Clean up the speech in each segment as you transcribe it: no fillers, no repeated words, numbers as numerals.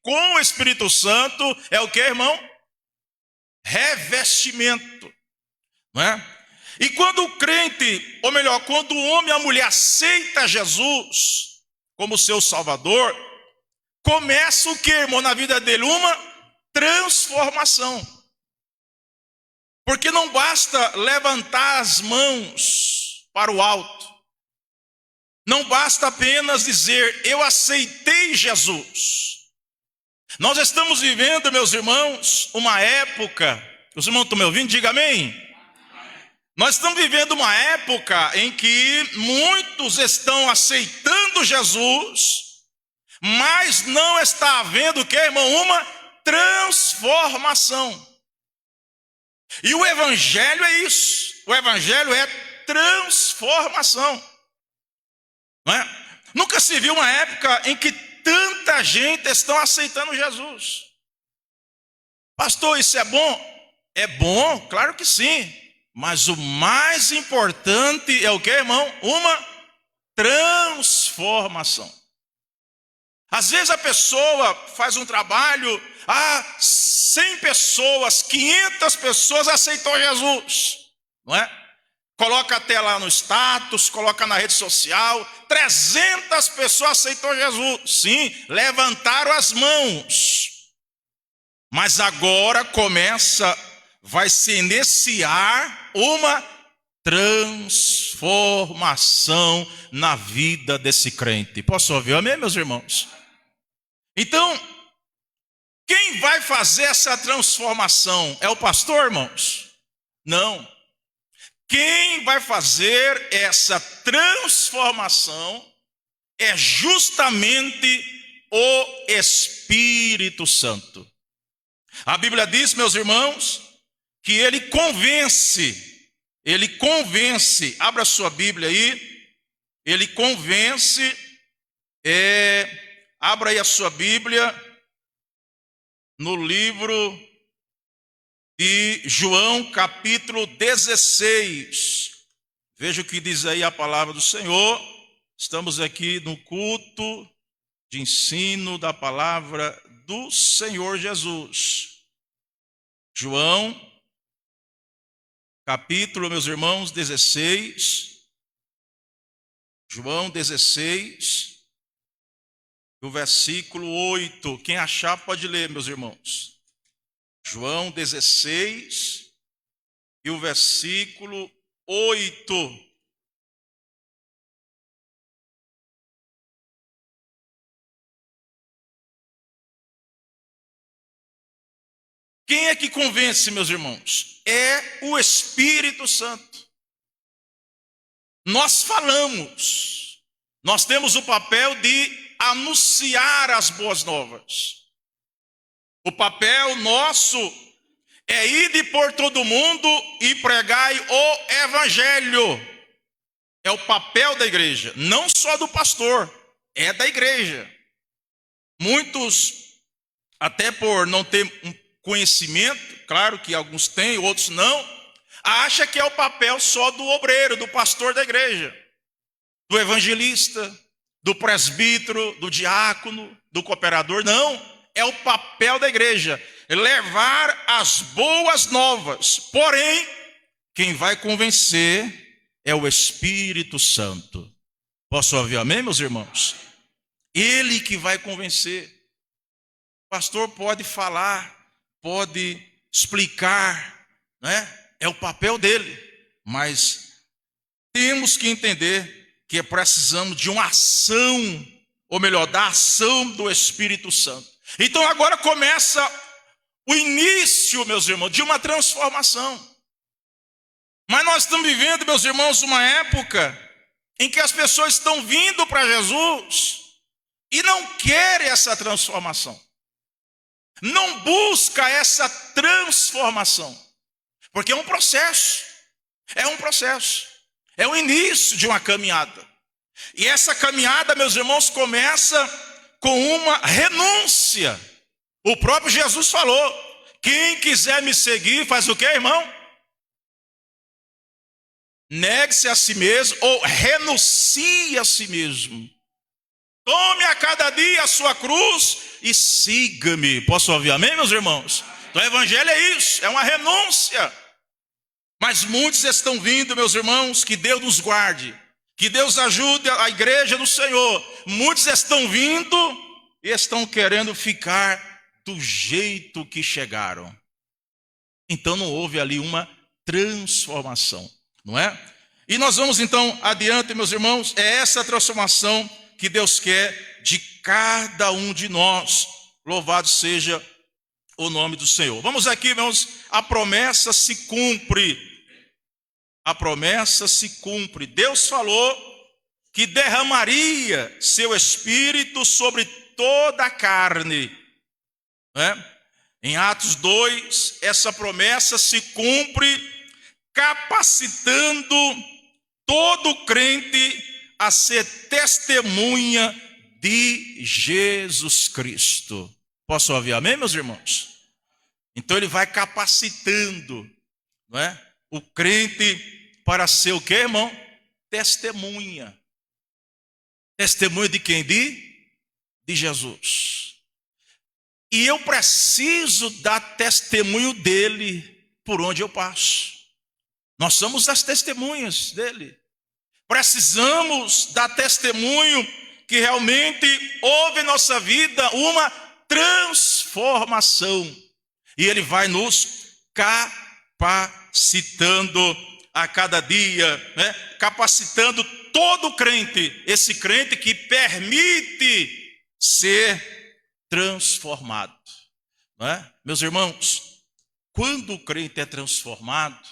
com o Espírito Santo é o que, irmão? Revestimento, não é? E quando o crente, ou melhor, quando o homem e a mulher aceita Jesus como seu Salvador, começa o que, irmão, na vida dele? Uma transformação. Porque não basta levantar as mãos para o alto. Não basta apenas dizer, eu aceitei Jesus. Nós estamos vivendo, meus irmãos, uma época, os irmãos estão me ouvindo? Diga amém. Nós estamos vivendo uma época em que muitos estão aceitando Jesus, mas não está havendo o que, irmão? Uma transformação. E o evangelho é isso. O evangelho é transformação. Não é? Nunca se viu uma época em que tanta gente está aceitando Jesus. Pastor, isso é bom? É bom, claro que sim. Mas o mais importante é o que, irmão? Uma transformação. Às vezes a pessoa faz um trabalho, 100 pessoas, 500 pessoas aceitou Jesus, não é? Coloca até lá no status, coloca na rede social, 300 pessoas aceitou Jesus. Sim, levantaram as mãos. Mas agora vai se iniciar uma transformação na vida desse crente. Posso ouvir amém, meus irmãos? Então, quem vai fazer essa transformação? É o pastor, irmãos? Não. Quem vai fazer essa transformação é justamente o Espírito Santo. A Bíblia diz, meus irmãos, que ele convence, abra sua Bíblia aí, ele convence, abra aí a sua Bíblia, no livro de João, capítulo 16, veja o que diz aí a palavra do Senhor. Estamos aqui no culto de ensino da palavra do Senhor Jesus. João, capítulo, meus irmãos, 16. João 16, o versículo 8. Quem achar pode ler, meus irmãos. João 16 e o versículo 8. Quem é que convence, meus irmãos? É o Espírito Santo. Nós falamos, nós temos o papel de anunciar as boas novas. O papel nosso é ir por todo mundo e pregai o evangelho. É o papel da igreja, não só do pastor, é da igreja. Muitos, até por não ter um conhecimento, claro que alguns têm, outros não, acha que é o papel só do obreiro, do pastor da igreja, do evangelista, do presbítero, do diácono, do cooperador. Não. É o papel da igreja, levar as boas novas. Porém, quem vai convencer é o Espírito Santo. Posso ouvir amém, meus irmãos? Ele que vai convencer. O pastor pode falar, pode explicar, né? É o papel dele. Mas temos que entender que precisamos de uma ação, ou melhor, da ação do Espírito Santo. Então agora começa o início, meus irmãos, de uma transformação. Mas nós estamos vivendo, meus irmãos, uma época em que as pessoas estão vindo para Jesus e não querem essa transformação. Não busca essa transformação. Porque é um processo. É o início de uma caminhada. E essa caminhada, meus irmãos, começa com uma renúncia. O próprio Jesus falou: quem quiser me seguir, faz o quê, irmão? Negue-se a si mesmo ou renuncie a si mesmo. Tome a cada dia a sua cruz e siga-me. Posso ouvir amém, meus irmãos? Então o evangelho é isso, é uma renúncia. Mas muitos estão vindo, meus irmãos, que Deus nos guarde, que Deus ajude a igreja do Senhor. Muitos estão vindo e estão querendo ficar do jeito que chegaram. Então não houve ali uma transformação, não é? E nós vamos então adiante, meus irmãos, é essa transformação que Deus quer de cada um de nós. Louvado seja o nome do Senhor. Vamos aqui, irmãos, a promessa se cumpre. A promessa se cumpre. Deus falou que derramaria seu espírito sobre toda a carne, né? Em Atos 2, essa promessa se cumpre, capacitando todo crente a ser testemunha de Jesus Cristo. Posso ouvir amém, meus irmãos? Então ele vai capacitando, não é, o crente para ser o quê, irmão? Testemunha. Testemunha de quem? De Jesus. E eu preciso dar testemunho dele por onde eu passo. Nós somos as testemunhas dele. Precisamos dar testemunho que realmente houve em nossa vida uma transformação. E ele vai nos capacitando a cada dia, né? Capacitando todo crente, esse crente que permite ser transformado, não é? Meus irmãos, quando o crente é transformado,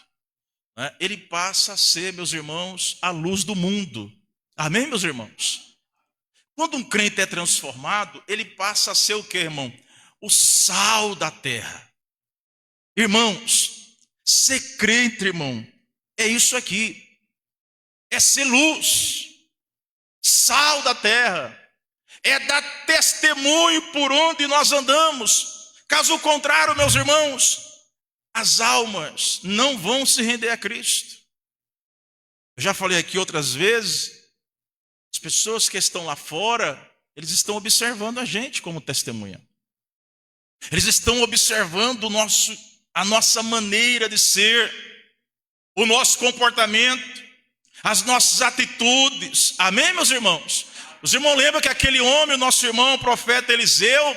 né, ele passa a ser, meus irmãos, a luz do mundo. Amém, meus irmãos? Quando um crente é transformado, ele passa a ser o quê, irmão? O sal da terra. Irmãos, ser crente, irmão, é isso aqui. É ser luz, sal da terra. É dar testemunho por onde nós andamos. Caso contrário, meus irmãos, as almas não vão se render a Cristo. Eu já falei aqui outras vezes, as pessoas que estão lá fora, eles estão observando a gente como testemunha. Eles estão observando a nossa maneira de ser, o nosso comportamento, as nossas atitudes. Amém, meus irmãos? Os irmãos lembram que aquele homem, o nosso irmão, o profeta Eliseu,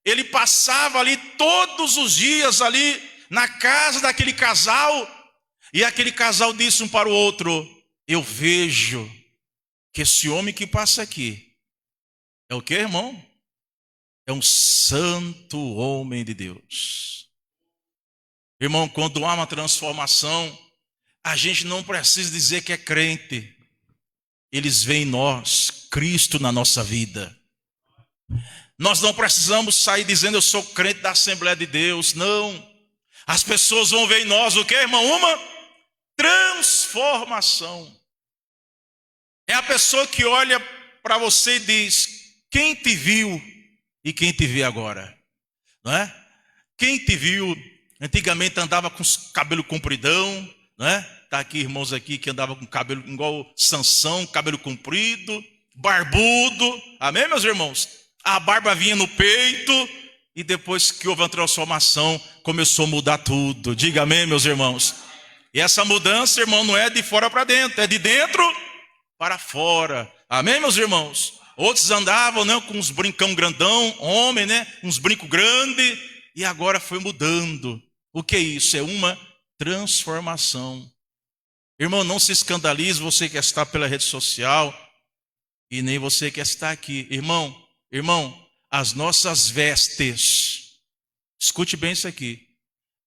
ele passava ali todos os dias ali na casa daquele casal, e aquele casal disse um para o outro: eu vejo que esse homem que passa aqui é o que, irmão? É um santo homem de Deus. Irmão, quando há uma transformação, a gente não precisa dizer que é crente. Eles veem em nós Cristo na nossa vida. Nós não precisamos sair dizendo eu sou crente da Assembleia de Deus. Não. As pessoas vão ver em nós o que, irmão? Uma transformação. É a pessoa que olha para você e diz: quem te viu e quem te vê agora? Não é? Quem te viu antigamente andava com cabelo compridão, não é? Está aqui irmãos aqui que andavam com cabelo igual Sansão, cabelo comprido, barbudo. Amém, meus irmãos? A barba vinha no peito e depois que houve a transformação, começou a mudar tudo. Diga amém, meus irmãos? E essa mudança, irmão, não é de fora para dentro, é de dentro para fora. Amém, meus irmãos? Outros andavam, né, com uns brincão grandão, homem, né, uns brincos grandes, e agora foi mudando. O que é isso? É uma transformação. Irmão, não se escandalize você que está pela rede social e nem você que está aqui. Irmão, as nossas vestes, escute bem isso aqui.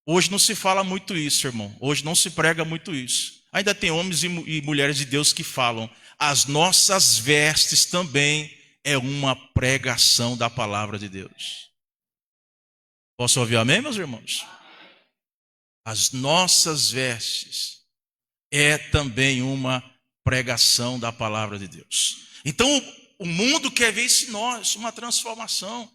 Hoje não se fala muito isso, irmão. Hoje não se prega muito isso. Ainda tem homens e mulheres de Deus que falam. As nossas vestes também é uma pregação da palavra de Deus. Posso ouvir amém, meus irmãos? As nossas vestes é também uma pregação da palavra de Deus. Então, o mundo quer ver isso em nós, uma transformação.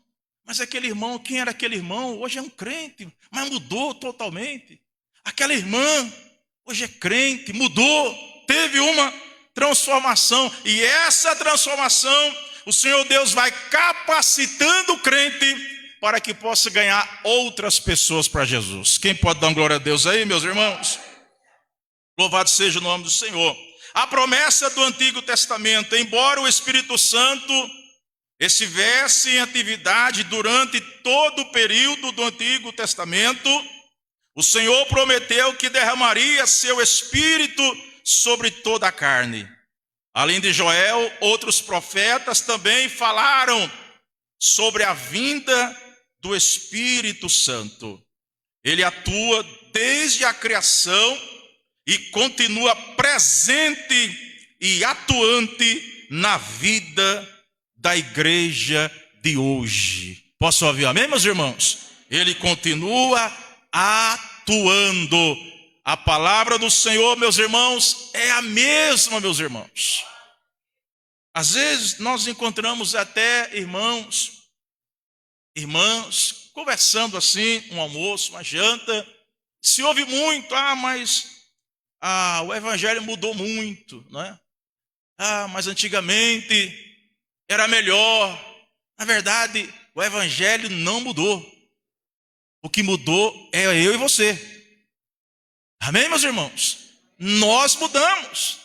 Mas aquele irmão, quem era aquele irmão? Hoje é um crente, mas mudou totalmente. Aquela irmã, hoje é crente, mudou, teve uma transformação. E essa transformação o Senhor Deus vai capacitando o crente para que possa ganhar outras pessoas para Jesus. Quem pode dar glória a Deus aí, meus irmãos? Louvado seja o nome do Senhor. A promessa do Antigo Testamento, embora o Espírito Santo estivesse em atividade durante todo o período do Antigo Testamento, o Senhor prometeu que derramaria seu Espírito sobre toda a carne. Além de Joel, outros profetas também falaram sobre a vinda do Espírito Santo. Ele atua desde a criação e continua presente e atuante na vida da igreja de hoje. Posso ouvir amém, meus irmãos? Ele continua atuando. A palavra do Senhor, meus irmãos, é a mesma, meus irmãos. Às vezes nós encontramos até irmãs, conversando assim, um almoço, uma janta. Se ouve muito, mas o evangelho mudou muito, não é? Mas antigamente era melhor. Na verdade, o evangelho não mudou. O que mudou é eu e você. Amém, meus irmãos? Nós mudamos.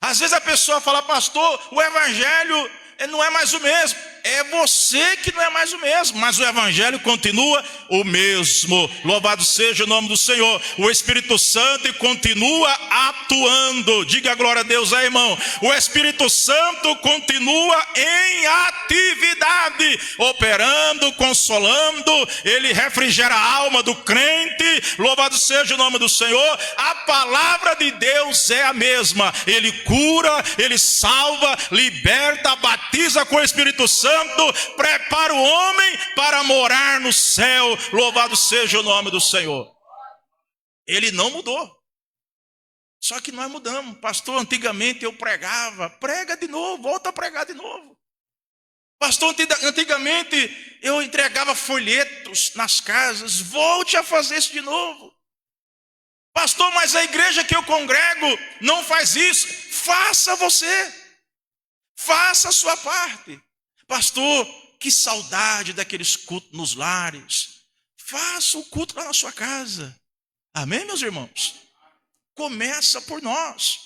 Às vezes a pessoa fala, pastor, o evangelho não é mais o mesmo. É você que não é mais o mesmo, mas o evangelho continua o mesmo. Louvado seja o nome do Senhor. O Espírito Santo continua atuando. Diga a glória a Deus aí, irmão. O Espírito Santo continua em atividade, operando, consolando. Ele refrigera a alma do crente. Louvado seja o nome do Senhor. A palavra de Deus é a mesma. Ele cura, ele salva, liberta, batiza com o Espírito Santo, prepara o homem para morar no céu. Louvado seja o nome do Senhor. Ele não mudou. Só que nós mudamos. Pastor, antigamente eu pregava. Prega de novo, volta a pregar de novo. Pastor, antigamente eu entregava folhetos nas casas. Volte a fazer isso de novo. Pastor, mas a igreja que eu congrego não faz isso. Faça você. Faça a sua parte. Pastor, que saudade daqueles cultos nos lares. Faça o culto lá na sua casa. Amém, meus irmãos? Começa por nós.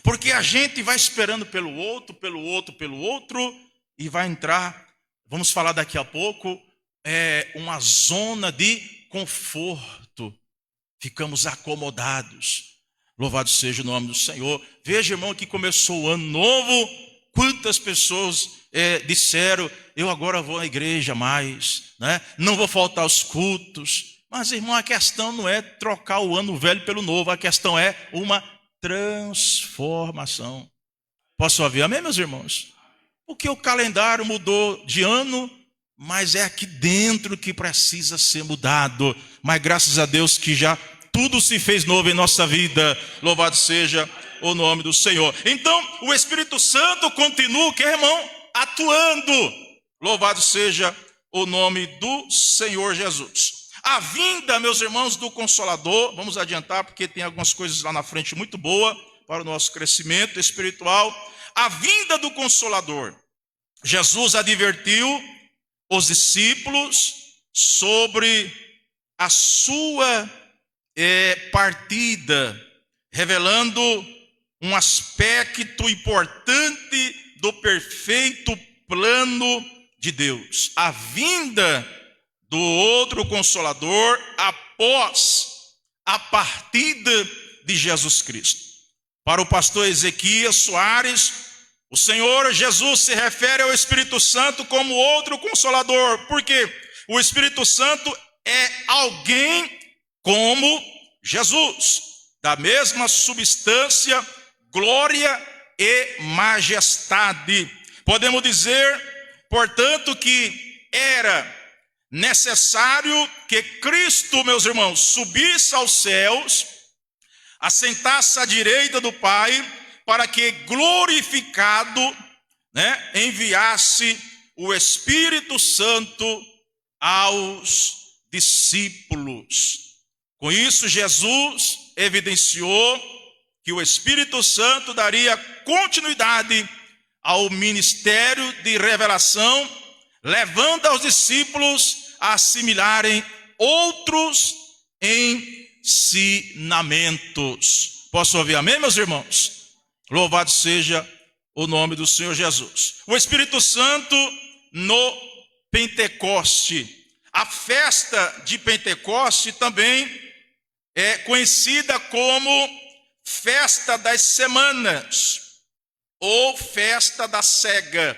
Porque a gente vai esperando pelo outro, e vai entrar, vamos falar daqui a pouco, uma zona de conforto. Ficamos acomodados. Louvado seja o nome do Senhor. Veja, irmão, que começou o ano novo. Quantas pessoas disseram, eu agora vou à igreja mais, né? Não vou faltar aos cultos. Mas, irmão, a questão não é trocar o ano velho pelo novo. A questão é uma transformação. Posso ouvir amém, meus irmãos? Porque o calendário mudou de ano, mas é aqui dentro que precisa ser mudado. Mas graças a Deus que já tudo se fez novo em nossa vida. Louvado seja o nome do Senhor. Então, o Espírito Santo continua, que irmão? Atuando. Louvado seja o nome do Senhor Jesus. A vinda, meus irmãos, do Consolador, vamos adiantar porque tem algumas coisas lá na frente muito boa para o nosso crescimento espiritual. A vinda do Consolador. Jesus advertiu os discípulos sobre a sua partida, revelando um aspecto importante do perfeito plano de Deus. A vinda do outro Consolador após a partida de Jesus Cristo. Para o pastor Ezequias Soares, o Senhor Jesus se refere ao Espírito Santo como outro Consolador, porque o Espírito Santo é alguém como Jesus, da mesma substância, glória e majestade. Podemos dizer, portanto, que era necessário que Cristo, meus irmãos, subisse aos céus, assentasse à direita do Pai, para que glorificado, enviasse o Espírito Santo aos discípulos. Com isso, Jesus evidenciou que o Espírito Santo daria continuidade ao ministério de revelação, levando aos discípulos a assimilarem outros ensinamentos. Posso ouvir amém, meus irmãos? Louvado seja o nome do Senhor Jesus. O Espírito Santo no Pentecoste. A festa de Pentecoste também é conhecida como festa das semanas ou festa da cega.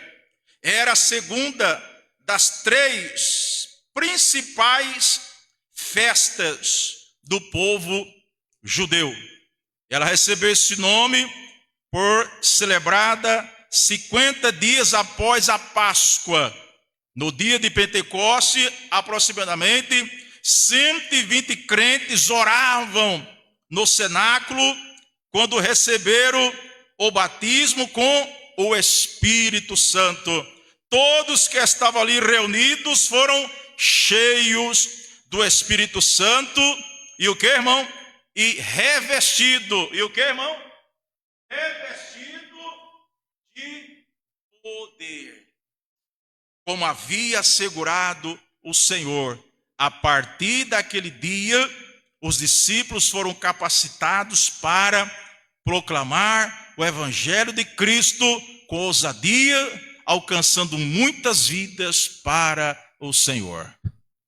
Era a segunda das 3 principais festas do povo judeu. Ela recebeu esse nome por celebrada 50 dias após a Páscoa. No dia de Pentecoste, aproximadamente 120 crentes oravam no cenáculo quando receberam o batismo com o Espírito Santo. Todos que estavam ali reunidos foram cheios do Espírito Santo. E o que, irmão? E revestido. E o que, irmão? Revestido de poder. Como havia assegurado o Senhor. A partir daquele dia, os discípulos foram capacitados para proclamar o Evangelho de Cristo com ousadia, alcançando muitas vidas para o Senhor.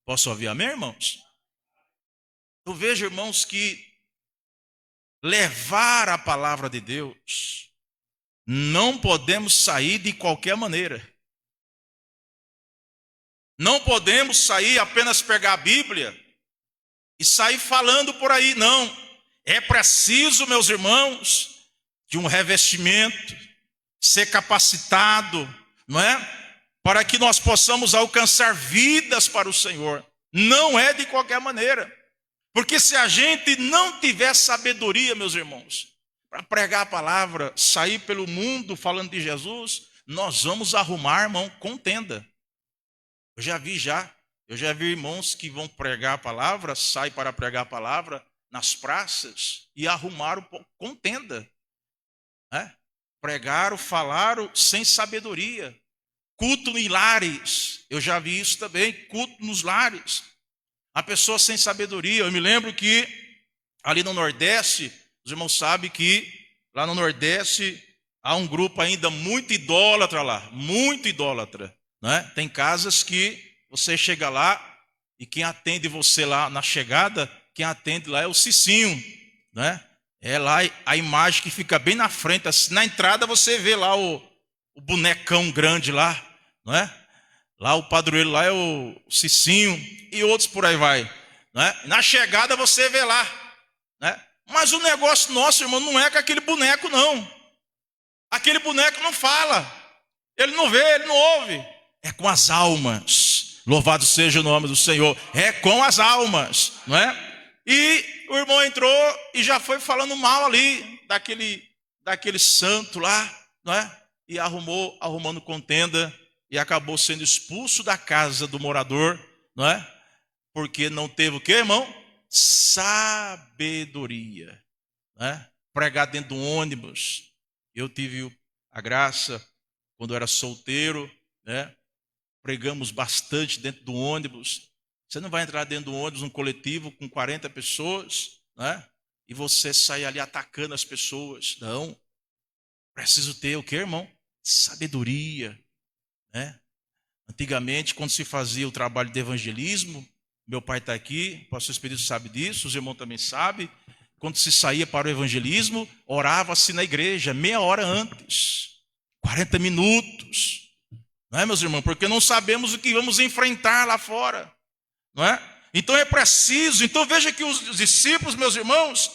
Posso ouvir amém, irmãos? Eu vejo, irmãos, que levar a palavra de Deus, não podemos sair de qualquer maneira. Não podemos sair apenas pegar a Bíblia e sair falando por aí, não. É preciso, meus irmãos, de um revestimento, ser capacitado, não é? Para que nós possamos alcançar vidas para o Senhor. Não é de qualquer maneira. Porque se a gente não tiver sabedoria, meus irmãos, para pregar a palavra, sair pelo mundo falando de Jesus, nós vamos arrumar, irmão, contenda. Eu já vi irmãos que vão pregar a palavra, saem para pregar a palavra nas praças e arrumaram contenda. Né? Pregaram, falaram sem sabedoria. Culto em lares, eu já vi isso também, culto nos lares. A pessoa sem sabedoria. Eu me lembro que ali no Nordeste, os irmãos sabem que lá no Nordeste há um grupo ainda muito idólatra lá, muito idólatra. Né? Tem casas que você chega lá e quem atende você lá na chegada, quem atende lá é o Cicinho. Né? É lá a imagem que fica bem na frente. Assim, na entrada você vê lá o bonecão grande lá. Não é? Lá o padroeiro lá é o Cicinho e outros por aí vai. Né? Na chegada você vê lá. Né? Mas o negócio nosso, irmão, não é com aquele boneco, não. Aquele boneco não fala. Ele não vê, ele não ouve. É com as almas. Louvado seja o nome do Senhor. É com as almas. Não é? E o irmão entrou e já foi falando mal ali daquele santo lá. Não é? E arrumando contenda. E acabou sendo expulso da casa do morador, não é? Porque não teve o quê, irmão? Sabedoria. Não é? Pregar dentro do ônibus. Eu tive a graça, quando eu era solteiro, né? Pregamos bastante dentro do ônibus. Você não vai entrar dentro do ônibus, num coletivo com 40 pessoas, né? E você sair ali atacando as pessoas. Não. Preciso ter o quê, irmão? Sabedoria. Né? Antigamente, quando se fazia o trabalho de evangelismo, meu pai está aqui, o pastor Espírito sabe disso, os irmãos também sabem. Quando se saía para o evangelismo, orava-se na igreja meia hora antes, 40 minutos. Não é, meus irmãos? Porque não sabemos o que vamos enfrentar lá fora. Não é? Então é preciso. Então veja que os discípulos, meus irmãos,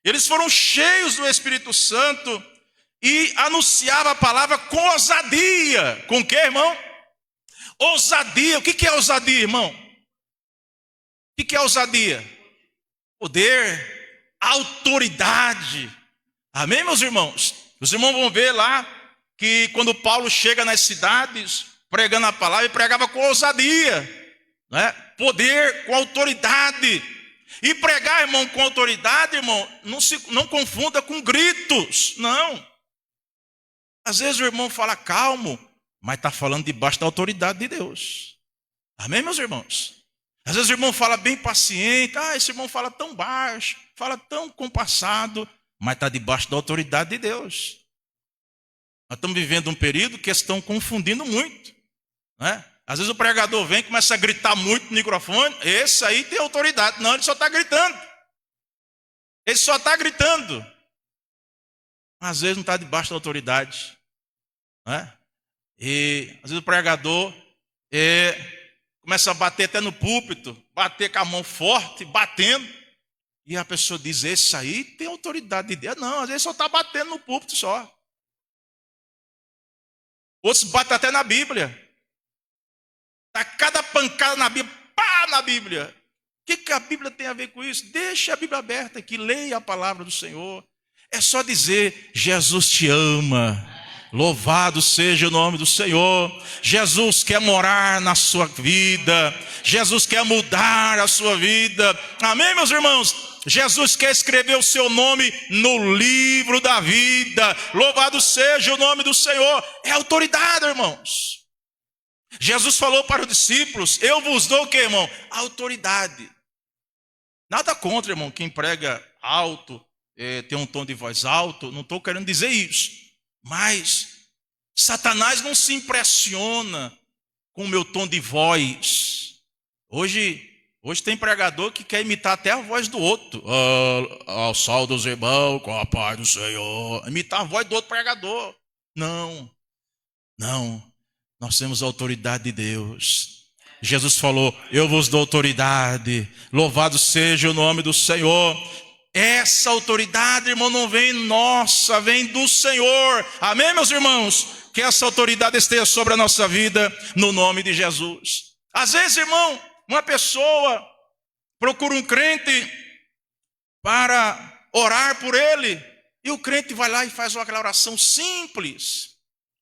eles foram cheios do Espírito Santo e anunciava a palavra com ousadia. Com o que, irmão? Ousadia. O que é ousadia, irmão? O que é ousadia? Poder, autoridade. Amém, meus irmãos? Os irmãos vão ver lá que quando Paulo chega nas cidades, pregando a palavra, ele pregava com ousadia. Né? Poder, com autoridade. E pregar, irmão, com autoridade, irmão, não confunda com gritos. Não. Às vezes o irmão fala calmo, mas está falando debaixo da autoridade de Deus. Amém, meus irmãos? Às vezes o irmão fala bem paciente, esse irmão fala tão baixo, fala tão compassado, mas está debaixo da autoridade de Deus. Nós estamos vivendo um período que estão confundindo muito, né? Às vezes o pregador vem e começa a gritar muito no microfone, esse aí tem autoridade. Não, ele só está gritando. Ele só está gritando. Às vezes não está debaixo da autoridade, né? E às vezes o pregador começa a bater até no púlpito, bater com a mão forte, batendo. E a pessoa diz, esse aí tem autoridade de Deus. Não, às vezes só está batendo no púlpito só. Outros batem até na Bíblia. Dá cada pancada na Bíblia, pá, na Bíblia. O que a Bíblia tem a ver com isso? Deixa a Bíblia aberta aqui, leia a palavra do Senhor. É só dizer, Jesus te ama. Louvado seja o nome do Senhor. Jesus quer morar na sua vida. Jesus quer mudar a sua vida. Amém, meus irmãos? Jesus quer escrever o seu nome no livro da vida. Louvado seja o nome do Senhor. É autoridade, irmãos. Jesus falou para os discípulos, eu vos dou o que, irmão? Autoridade. Nada contra, irmão, quem prega alto, tem um tom de voz alto. Não estou querendo dizer isso. Mas Satanás não se impressiona com o meu tom de voz. Hoje tem pregador que quer imitar até a voz do outro. Ao sal dos irmãos, com a paz do Senhor. Imitar a voz do outro pregador. Não. Nós temos a autoridade de Deus. Jesus falou, eu vos dou autoridade. Louvado seja o nome do Senhor. Essa autoridade, irmão, não vem nossa, vem do Senhor. Amém, meus irmãos? Que essa autoridade esteja sobre a nossa vida, no nome de Jesus. Às vezes, irmão, uma pessoa procura um crente para orar por ele, e o crente vai lá e faz aquela oração simples.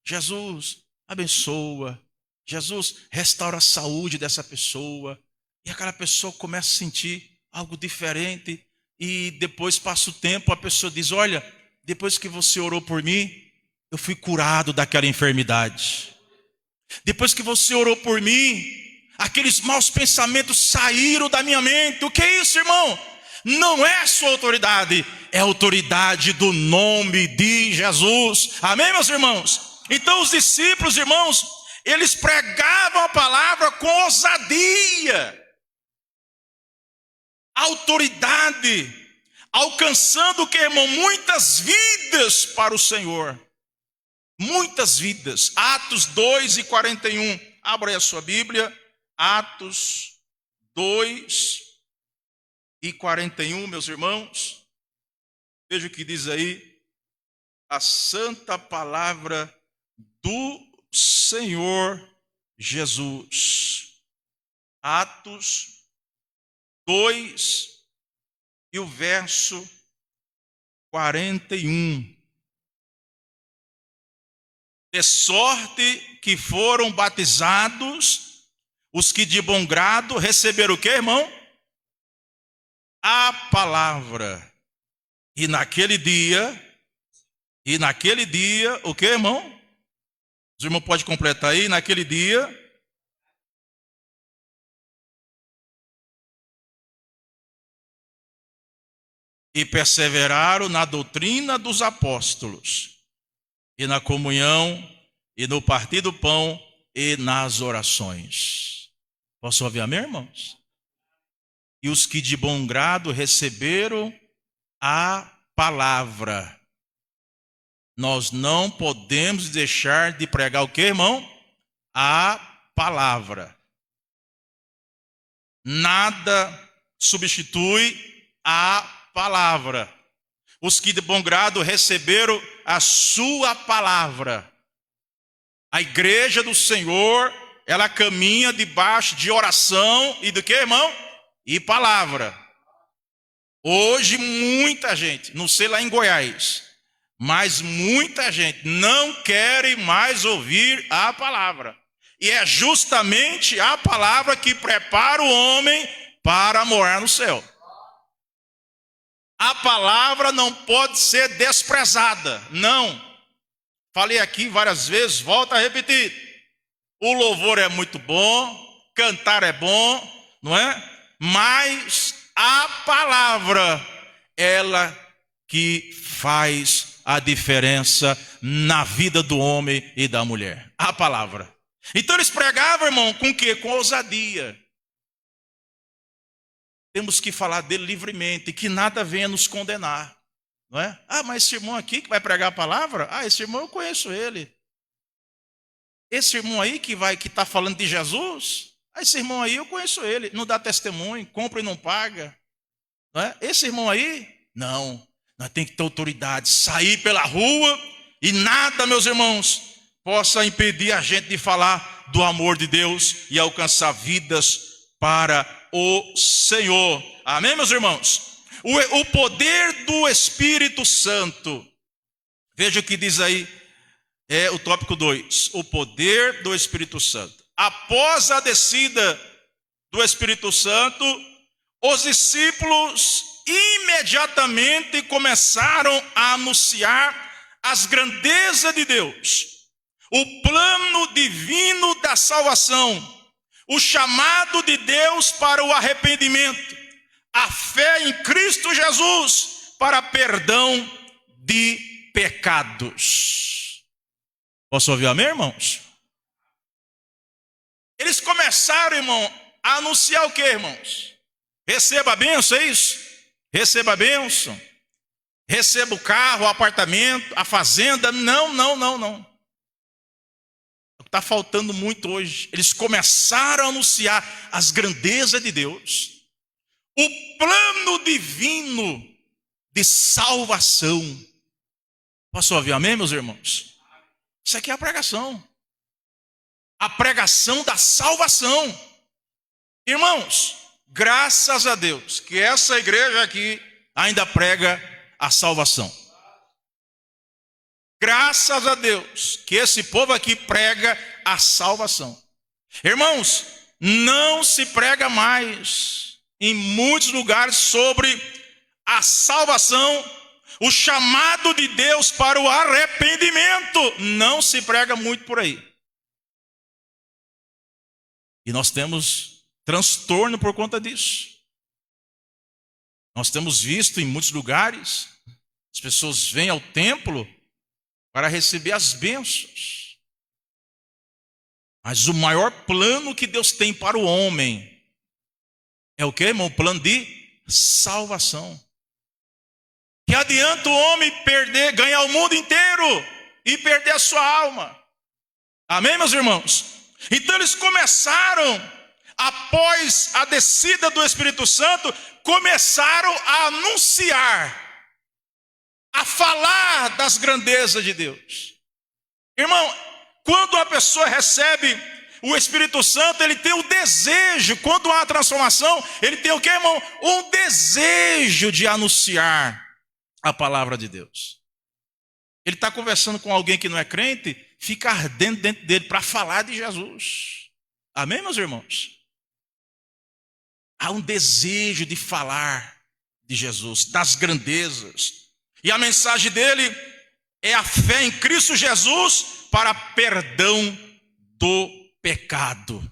Jesus, abençoa. Jesus, restaura a saúde dessa pessoa. E aquela pessoa começa a sentir algo diferente. E depois passa o tempo, a pessoa diz, olha, depois que você orou por mim, eu fui curado daquela enfermidade. Depois que você orou por mim, aqueles maus pensamentos saíram da minha mente. O que é isso, irmão? Não é sua autoridade, é a autoridade do nome de Jesus. Amém, meus irmãos? Então os discípulos, irmãos, eles pregavam a palavra com ousadia. Autoridade, alcançando o que, irmão? Muitas vidas para o Senhor. Muitas vidas. Atos 2:41. Abra aí a sua Bíblia. Atos 2:41, meus irmãos. Veja o que diz aí. A santa palavra do Senhor Jesus. Atos 2 e o verso 41. De sorte que foram batizados os que de bom grado receberam o que, irmão? A palavra. E naquele dia, o que, irmão? Os irmãos podem completar aí, naquele dia. E perseveraram na doutrina dos apóstolos, e na comunhão, e no partir do pão, e nas orações. Posso ouvir amém, irmãos? E os que de bom grado receberam a palavra. Nós não podemos deixar de pregar o que, irmão? A palavra. Nada substitui a palavra. Os que de bom grado receberam a sua palavra. A igreja do Senhor, ela caminha debaixo de oração e do que, irmão? E palavra. Hoje muita gente, não sei lá em Goiás, mas muita gente não quer mais ouvir a palavra. E é justamente a palavra que prepara o homem para morar no céu. A palavra não pode ser desprezada, não. Falei aqui várias vezes, volto a repetir. O louvor é muito bom, cantar é bom, não é? Mas a palavra, ela que faz a diferença na vida do homem e da mulher. A palavra. Então eles pregavam, irmão, com o quê? Com ousadia. Temos que falar dele livremente, que nada venha nos condenar. Não é? Ah, mas esse irmão aqui que vai pregar a palavra, esse irmão eu conheço ele. Esse irmão aí que está falando de Jesus, esse irmão aí eu conheço ele, não dá testemunho, compra e não paga. Não é? Esse irmão aí, não, nós temos que ter autoridade, sair pela rua e nada, meus irmãos, possa impedir a gente de falar do amor de Deus e alcançar vidas para o Senhor. Amém, meus irmãos? O poder do Espírito Santo. Veja o que diz aí, o tópico 2. O poder do Espírito Santo. Após a descida do Espírito Santo, os discípulos imediatamente começaram a anunciar as grandezas de Deus, o plano divino da salvação, o chamado de Deus para o arrependimento, a fé em Cristo Jesus para perdão de pecados. Posso ouvir amém, irmãos? Eles começaram, irmão, a anunciar o que, irmãos? Receba a bênção, é isso? Receba a bênção. Receba o carro, o apartamento, a fazenda. Não. Está faltando muito hoje. Eles começaram a anunciar as grandezas de Deus. O plano divino de salvação. Posso ouvir amém, meus irmãos? Isso aqui é a pregação. A pregação da salvação. Irmãos, graças a Deus que essa igreja aqui ainda prega a salvação. Graças a Deus que esse povo aqui prega a salvação. Irmãos, não se prega mais em muitos lugares sobre a salvação, o chamado de Deus para o arrependimento. Não se prega muito por aí. E nós temos transtorno por conta disso. Nós temos visto em muitos lugares, as pessoas vêm ao templo para receber as bênçãos. Mas o maior plano que Deus tem para o homem é o que, irmão? O plano de salvação. Que adianta o homem ganhar o mundo inteiro e perder a sua alma? Amém, meus irmãos? Então eles começaram, após a descida do Espírito Santo, começaram a anunciar, a falar das grandezas de Deus. Irmão, quando a pessoa recebe o Espírito Santo, ele tem o desejo, quando há a transformação, ele tem o que, irmão? Um desejo de anunciar a palavra de Deus. Ele está conversando com alguém que não é crente, fica ardendo dentro dele para falar de Jesus. Amém, meus irmãos? Há um desejo de falar de Jesus, das grandezas. E a mensagem dele é a fé em Cristo Jesus para perdão do pecado.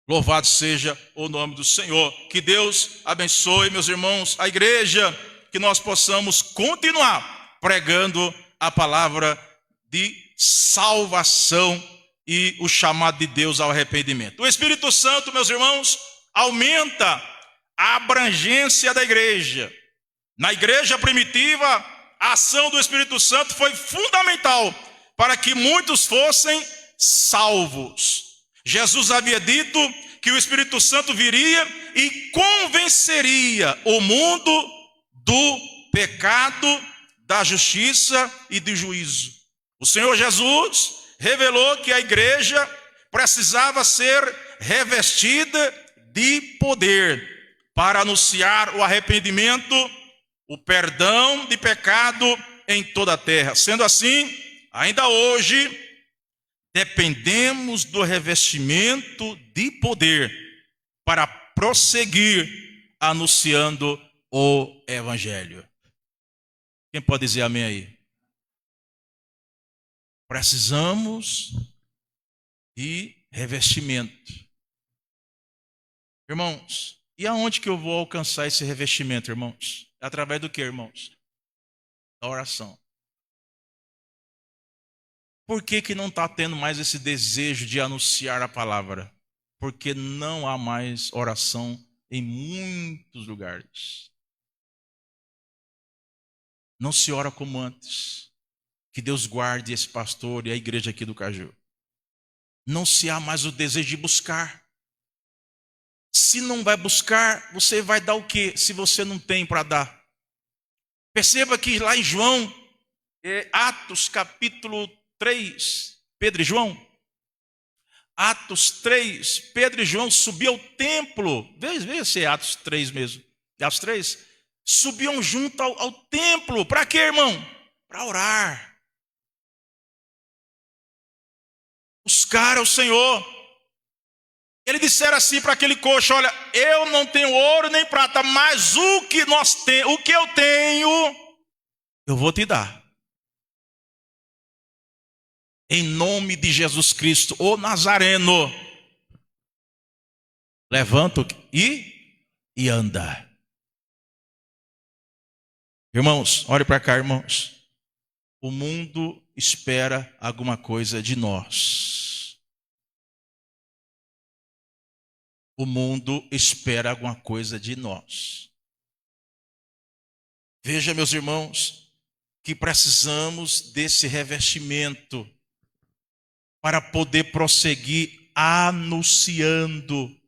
Louvado seja o nome do Senhor. Que Deus abençoe, meus irmãos, a igreja, que nós possamos continuar pregando a palavra de salvação e o chamado de Deus ao arrependimento. O Espírito Santo, meus irmãos, aumenta a abrangência da igreja. Na igreja primitiva, a ação do Espírito Santo foi fundamental para que muitos fossem salvos. Jesus havia dito que o Espírito Santo viria e convenceria o mundo do pecado, da justiça e do juízo. O Senhor Jesus revelou que a igreja precisava ser revestida de poder para anunciar o arrependimento, o perdão de pecado em toda a terra. Sendo assim, ainda hoje, dependemos do revestimento de poder para prosseguir anunciando o Evangelho. Quem pode dizer amém aí? Precisamos de revestimento. Irmãos, e aonde que eu vou alcançar esse revestimento, irmãos? Através do que, irmãos? Da oração. Por que não está tendo mais esse desejo de anunciar a palavra? Porque não há mais oração em muitos lugares. Não se ora como antes. Que Deus guarde esse pastor e a igreja aqui do Caju. Não se há mais o desejo de buscar. Se não vai buscar, você vai dar o quê se você não tem para dar? Perceba que lá em João, Atos capítulo 3, Pedro e João, Atos 3, Pedro e João subiam ao templo, veja se é Atos 3 mesmo, Atos 3, subiam junto ao templo, para quê, irmão? Para orar, buscar ao Senhor. Ele disseram assim para aquele coxo: olha, eu não tenho ouro nem prata, mas o que eu tenho, eu vou te dar. Em nome de Jesus Cristo, o Nazareno, levanta e anda. Irmãos, olhe para cá, irmãos. O mundo espera alguma coisa de nós. O mundo espera alguma coisa de nós. Veja, meus irmãos, que precisamos desse revestimento para poder prosseguir anunciando.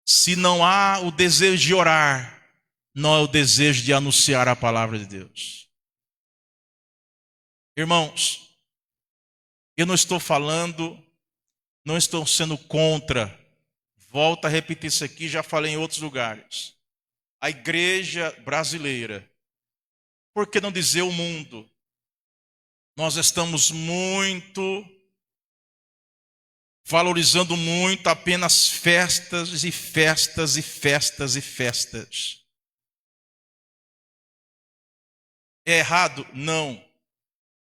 Se não há o desejo de orar, não há o desejo de anunciar a palavra de Deus. Irmãos, eu não estou falando, não estou sendo contra. Volto a repetir isso aqui, já falei em outros lugares. A igreja brasileira, por que não dizer o mundo? Nós estamos valorizando muito apenas festas e festas e festas e festas. É errado? Não.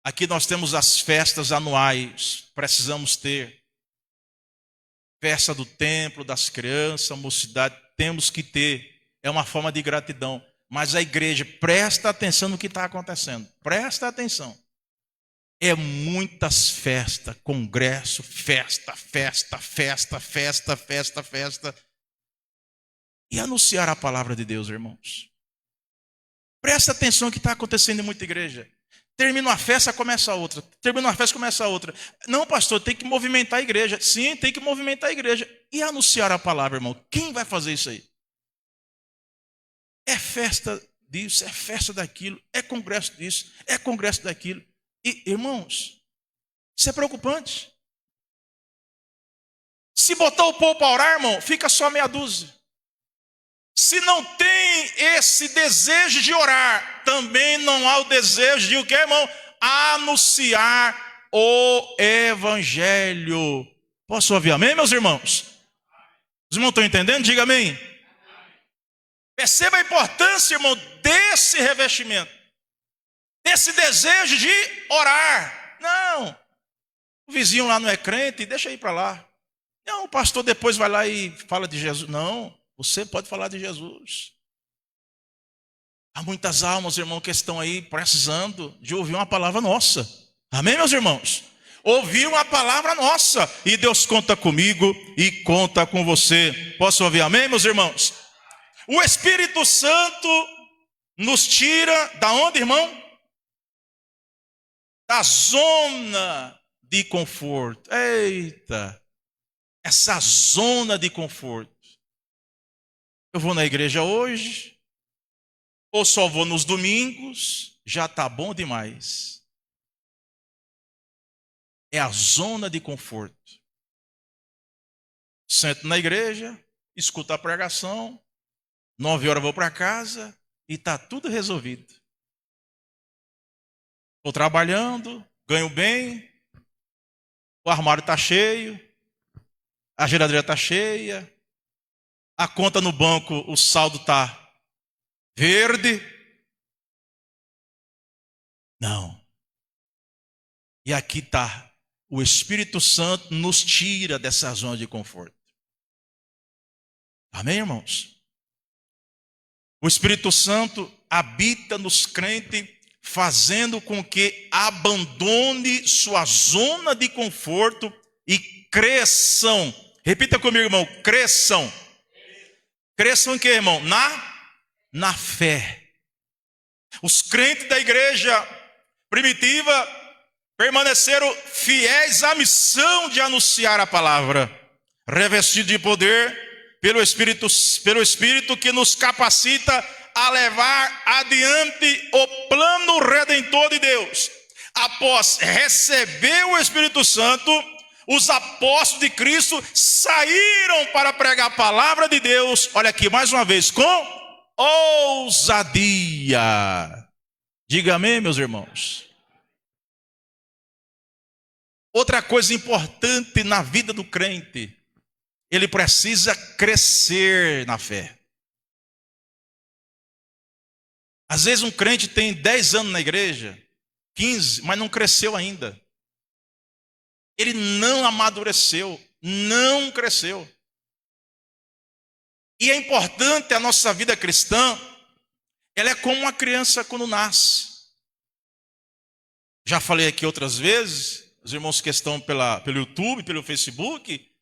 Aqui nós temos as festas anuais, precisamos ter. Festa do templo, das crianças, mocidade, temos que ter. É uma forma de gratidão. Mas a igreja, presta atenção no que está acontecendo. Presta atenção. É muitas festas, congresso, festa. E anunciar a palavra de Deus, irmãos. Presta atenção no que está acontecendo em muita igreja. Termina uma festa, começa outra. Termina uma festa, começa outra. Não, pastor, tem que movimentar a igreja. Sim, tem que movimentar a igreja. E anunciar a palavra, irmão. Quem vai fazer isso aí? É festa disso, é festa daquilo, é congresso disso, é congresso daquilo. E, irmãos, isso é preocupante. Se botar o povo para orar, irmão, fica só meia dúzia. Se não tem esse desejo de orar, também não há o desejo de o que, irmão? Anunciar o evangelho. Posso ouvir amém, meus irmãos? Os irmãos estão entendendo? Diga amém. Perceba a importância, irmão, desse revestimento. Desse desejo de orar. Não, o vizinho lá não é crente, deixa ir para lá. Não, o pastor depois vai lá e fala de Jesus. Não, você pode falar de Jesus. Há muitas almas, irmão, que estão aí precisando de ouvir uma palavra nossa. Amém, meus irmãos? Ouvir uma palavra nossa. E Deus conta comigo e conta com você. Posso ouvir amém, meus irmãos? O Espírito Santo nos tira da onde, irmão? Da zona de conforto. Eita, essa zona de conforto. Eu vou na igreja hoje, ou só vou nos domingos, já está bom demais. É a zona de conforto. Sento na igreja, escuto a pregação, 9 horas vou para casa e está tudo resolvido. Estou trabalhando, ganho bem, o armário está cheio, a geladeira está cheia, a conta no banco, o saldo está verde. Não. E aqui está, o Espírito Santo nos tira dessa zona de conforto. Amém, irmãos? O Espírito Santo habita nos crentes, fazendo com que abandone sua zona de conforto e cresçam. Repita comigo, irmão, cresçam. Cresçam em quê, irmão? Na fé. Os crentes da igreja primitiva permaneceram fiéis à missão de anunciar a palavra, revestido de poder pelo Espírito que nos capacita a levar adiante o plano redentor de Deus. Após receber o Espírito Santo, os apóstolos de Cristo saíram para pregar a palavra de Deus, olha aqui mais uma vez, com ousadia. Diga amém, meus irmãos. Outra coisa importante na vida do crente, ele precisa crescer na fé. Às vezes um crente tem 10 anos na igreja, 15, mas não cresceu ainda. Ele não amadureceu, não cresceu. E é importante a nossa vida cristã, ela é como uma criança quando nasce. Já falei aqui outras vezes, os irmãos que estão pelo YouTube, pelo Facebook,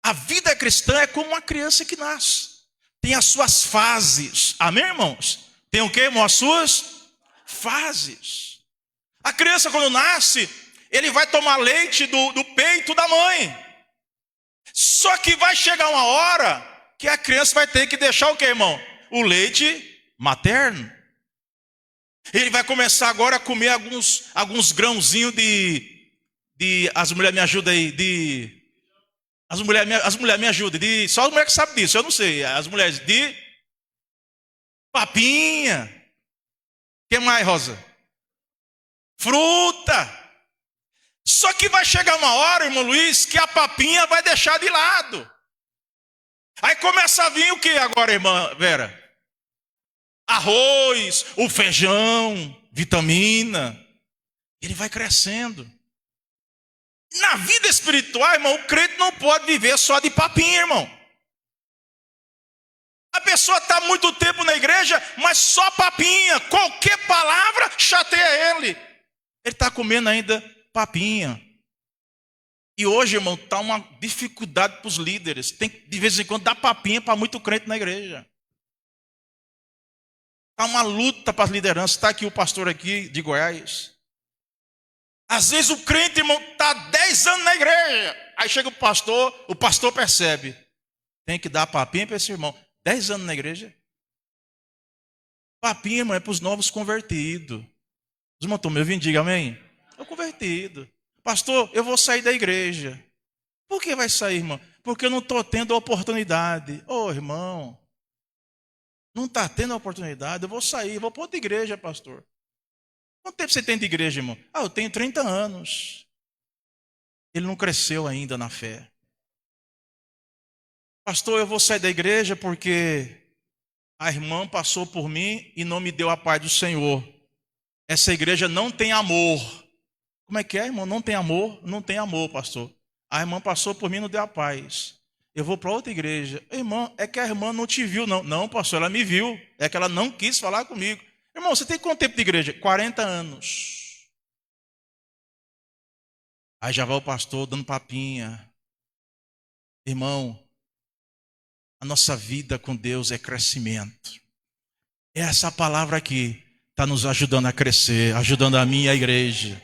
a vida cristã é como uma criança que nasce. Tem as suas fases. Amém, irmãos? Tem o quê, irmão? As suas fases. A criança quando nasce, ele vai tomar leite do peito da mãe. Só que vai chegar uma hora que a criança vai ter que deixar o quê, irmão? O leite materno. Ele vai começar agora a comer alguns grãozinhos as mulheres me ajudam aí, as mulheres me ajudam, só as mulheres que sabem disso, eu não sei, as mulheres de papinha. O que mais, Rosa? Fruta. Só que vai chegar uma hora, irmão Luiz, que a papinha vai deixar de lado. Aí começa a vir o que agora, irmã Vera? Arroz, o feijão, vitamina. Ele vai crescendo. Na vida espiritual, irmão, o crente não pode viver só de papinha, irmão. A pessoa está muito tempo na igreja, mas só papinha. Qualquer palavra chateia ele. Ele está comendo ainda papinha. E hoje, irmão, está uma dificuldade para os líderes. Tem que, de vez em quando, dar papinha para muito crente na igreja. Está uma luta para as lideranças. Está aqui o pastor aqui de Goiás. Às vezes o crente, irmão, está 10 anos na igreja. Aí chega o pastor percebe. Tem que dar papinha para esse irmão. 10 anos na igreja. Papinha, irmão, é para os novos convertidos. Os irmãos estão me ouvindo? Diga amém. Estou convertido. Pastor, eu vou sair da igreja. Por que vai sair, irmão? Porque eu não estou tendo a oportunidade. Ô, irmão, não está tendo a oportunidade, eu vou sair, vou para outra igreja, pastor. Quanto tempo você tem de igreja, irmão? Eu tenho 30 anos. Ele não cresceu ainda na fé. Pastor, eu vou sair da igreja porque a irmã passou por mim e não me deu a paz do Senhor. Essa igreja não tem amor. Como é que é, irmão? Não tem amor? Não tem amor, pastor. A irmã passou por mim e não deu a paz. Eu vou para outra igreja. Irmã, é que a irmã não te viu, não. Não, pastor, ela me viu. É que ela não quis falar comigo. Irmão, você tem quanto tempo de igreja? 40 anos. Aí já vai o pastor dando papinha. Irmão, a nossa vida com Deus é crescimento. Essa palavra aqui está nos ajudando a crescer, ajudando a minha igreja.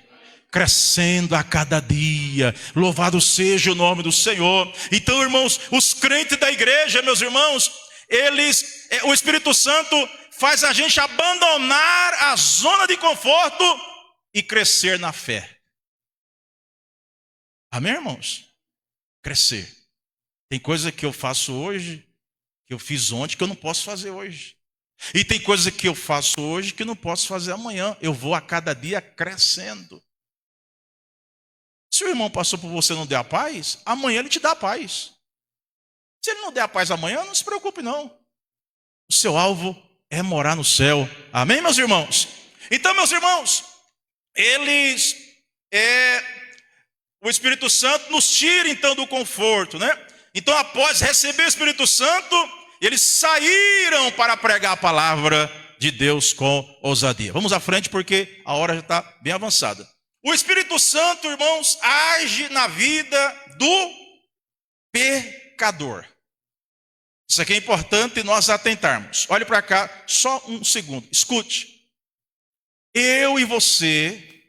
Crescendo a cada dia. Louvado seja o nome do Senhor. Então, irmãos, os crentes da igreja, meus irmãos, o Espírito Santo faz a gente abandonar a zona de conforto e crescer na fé. Amém, irmãos? Crescer. Tem coisa que eu faço hoje, que eu fiz ontem, que eu não posso fazer hoje. E tem coisa que eu faço hoje que eu não posso fazer amanhã. Eu vou a cada dia crescendo. Se o irmão passou por você e não der a paz, amanhã ele te dá a paz. Se ele não der a paz amanhã, não se preocupe não. O seu alvo é morar no céu. Amém, meus irmãos? Então, meus irmãos, eles o Espírito Santo nos tira então do conforto, né? Então, após receber o Espírito Santo, eles saíram para pregar a palavra de Deus com ousadia. Vamos à frente porque a hora já está bem avançada. O Espírito Santo, irmãos, age na vida do pecador. Isso aqui é importante nós atentarmos. Olhe para cá, só um segundo. Escute. Eu e você,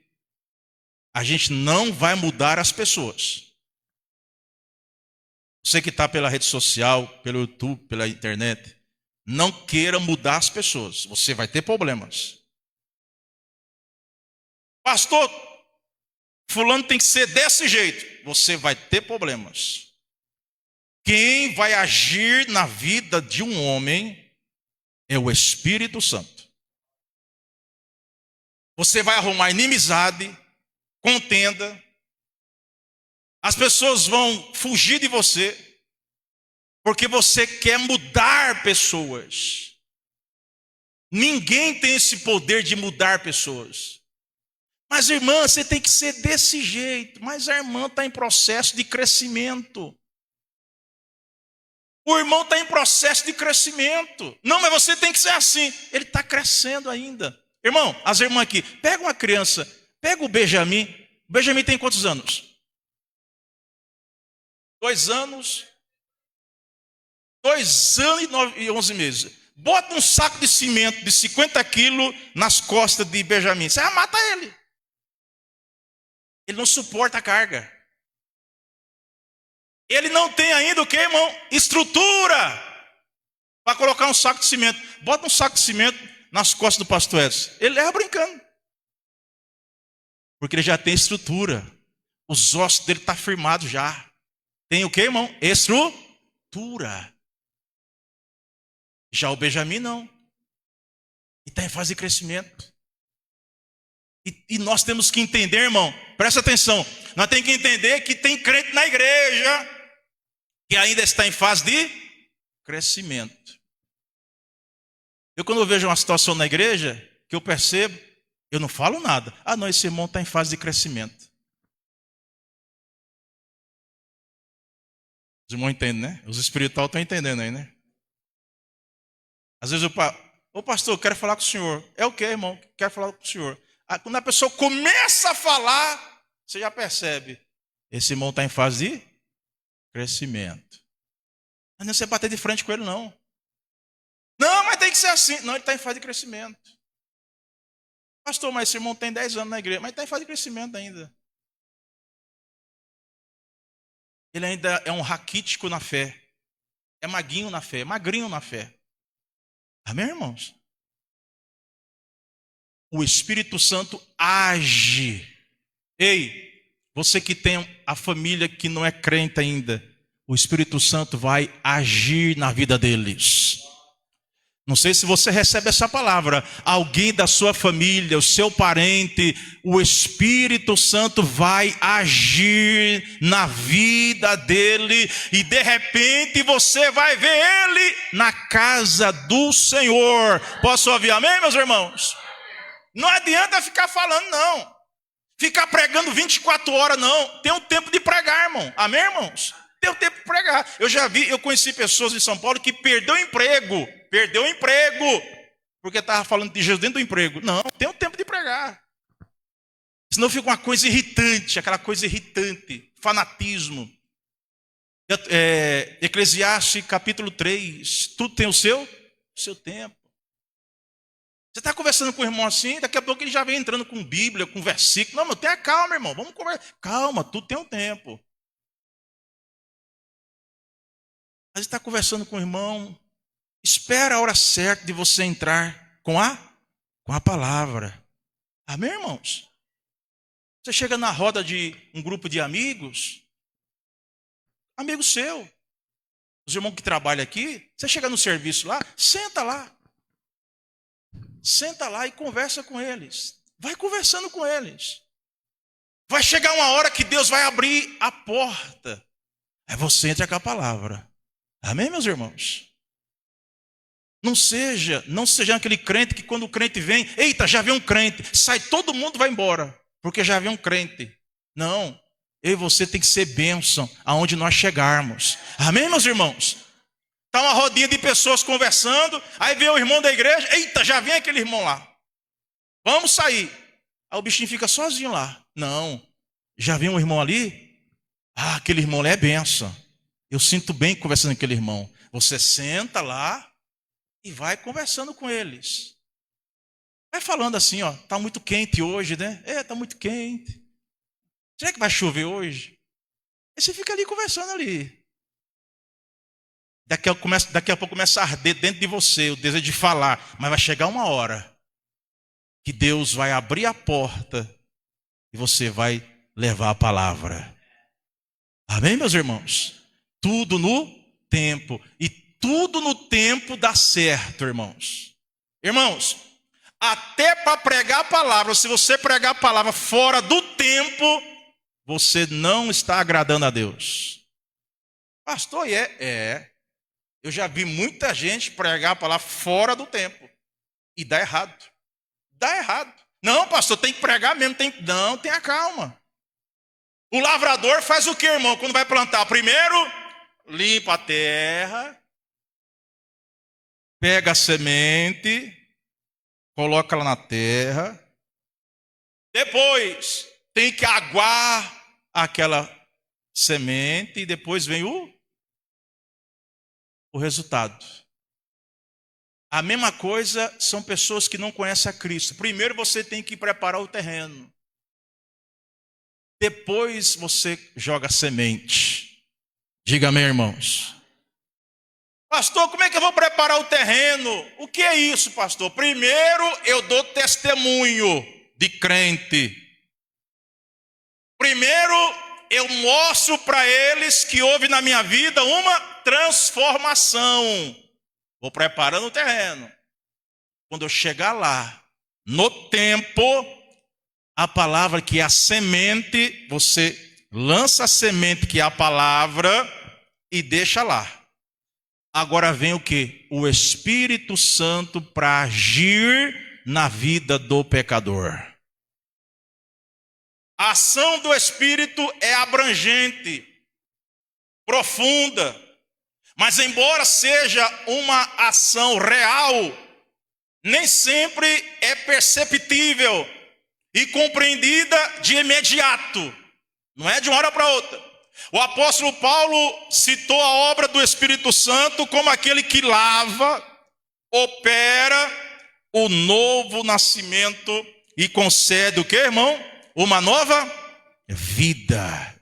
a gente não vai mudar as pessoas. Você que está pela rede social, pelo YouTube, pela internet, não queira mudar as pessoas. Você vai ter problemas. Pastor, fulano tem que ser desse jeito. Você vai ter problemas. Quem vai agir na vida de um homem é o Espírito Santo. Você vai arrumar inimizade, contenda. As pessoas vão fugir de você porque você quer mudar pessoas. Ninguém tem esse poder de mudar pessoas. Mas, irmã, você tem que ser desse jeito. Mas a irmã está em processo de crescimento. O irmão está em processo de crescimento. Não, mas você tem que ser assim. Ele está crescendo ainda. Irmão, as irmãs aqui, pega uma criança, pega o Benjamin. O Benjamin tem quantos anos? 2 anos. 2 anos e 11 meses. Bota um saco de cimento de 50 quilos nas costas de Benjamin. Você vai matar ele. Ele não suporta a carga. Ele não tem ainda o que, irmão? Estrutura para colocar um saco de cimento. Bota um saco de cimento nas costas do pastor Edson. Ele leva brincando. Porque ele já tem estrutura. Os ossos dele estão firmados já. Tem o que, irmão? Estrutura. Já o Benjamin não. E está em fase de crescimento. E nós temos que entender, irmão, presta atenção. Nós temos que entender que tem crente na igreja que ainda está em fase de crescimento. Eu quando eu vejo uma situação na igreja, que eu percebo, eu não falo nada. Ah não, esse irmão está em fase de crescimento. Os irmãos entendem, né? Os espirituais estão entendendo aí, né? Às vezes ô pastor, eu quero falar com o senhor. É o que, irmão? Quero falar com o senhor. Quando a pessoa começa a falar, você já percebe. Esse irmão está em fase de crescimento. Mas não é você bater de frente com ele, não. Não, mas tem que ser assim. Não, ele está em fase de crescimento. Pastor, mas esse irmão tem 10 anos na igreja. Mas está em fase de crescimento ainda. Ele ainda é um raquítico na fé. É maguinho na fé. Magrinho na fé. Amém, irmãos? O Espírito Santo age. Ei, você que tem a família que não é crente ainda, o Espírito Santo vai agir na vida deles. Não sei se você recebe essa palavra. Alguém da sua família, o seu parente, o Espírito Santo vai agir na vida dele. E de repente você vai ver ele na casa do Senhor. Posso ouvir amém, meus irmãos? Não adianta ficar falando, não. Ficar pregando 24 horas, não. Tem um tempo de pregar, irmão. Amém, irmãos? Tem um tempo de pregar. Eu conheci pessoas em São Paulo que perdeu o emprego. Porque estava falando de Jesus dentro do emprego. Não, tem um tempo de pregar. Senão fica uma coisa irritante, aquela coisa irritante. Fanatismo. Eclesiastes capítulo 3. Tudo tem o seu tempo. Você está conversando com o irmão assim, daqui a pouco ele já vem entrando com Bíblia, com versículo. Não, mas tenha calma, irmão. Vamos conversar. Calma, tudo tem um tempo. Mas está conversando com o irmão, espera a hora certa de você entrar com a palavra. Amém, irmãos? Você chega na roda de um grupo de amigos, amigo seu, os irmãos que trabalham aqui, você chega no serviço lá, senta lá. Senta lá e conversa com eles. Vai conversando com eles. Vai chegar uma hora que Deus vai abrir a porta. Aí você entra com a palavra. Amém, meus irmãos? Não seja aquele crente que quando o crente vem, eita, já vem um crente, sai todo mundo, vai embora. porque já havia um crente. Não, eu e você tem que ser bênção aonde nós chegarmos. Amém, meus irmãos? Está uma rodinha de pessoas conversando, aí vem o irmão da igreja, eita, já vem aquele irmão lá. Vamos sair. Aí o bichinho fica sozinho lá. Não, já vem um irmão ali? Ah, aquele irmão lá é bênção. Eu sinto bem conversando com aquele irmão. Você senta lá e vai conversando com eles. Vai falando assim, ó, tá muito quente hoje, né? Tá muito quente. Será que vai chover hoje? Aí você fica ali conversando ali. Daqui a pouco começa a arder dentro de você o desejo de falar. Mas vai chegar uma hora que Deus vai abrir a porta e você vai levar a palavra. Amém, meus irmãos? Tudo no tempo. E tudo no tempo dá certo, irmãos. Irmãos, até para pregar a palavra, se você pregar a palavra fora do tempo, você não está agradando a Deus. Pastor, eu já vi muita gente pregar a palavra fora do tempo. E dá errado. Dá errado. Não, pastor, tem que pregar mesmo. Não, tenha calma. O lavrador faz o que, irmão, quando vai plantar? Primeiro, limpa a terra, pega a semente, coloca ela na terra. Depois, tem que aguar aquela semente e depois vem o resultado. A mesma coisa são pessoas que não conhecem a Cristo. Primeiro você tem que preparar o terreno. Depois você joga a semente. Diga amém, irmãos. Pastor, como é que eu vou preparar o terreno? O que é isso, pastor? Primeiro eu dou testemunho de crente. Primeiro eu mostro para eles que houve na minha vida uma transformação. Vou preparando o terreno. Quando eu chegar lá, no tempo, a palavra que é a semente, você lança a semente que é a palavra e deixa lá. Agora vem o quê? O Espírito Santo para agir na vida do pecador. A ação do Espírito é abrangente, profunda, mas embora seja uma ação real, nem sempre é perceptível e compreendida de imediato. Não é de uma hora para outra. O apóstolo Paulo citou a obra do Espírito Santo como aquele que lava, opera o novo nascimento e concede o que, irmão? Uma nova vida.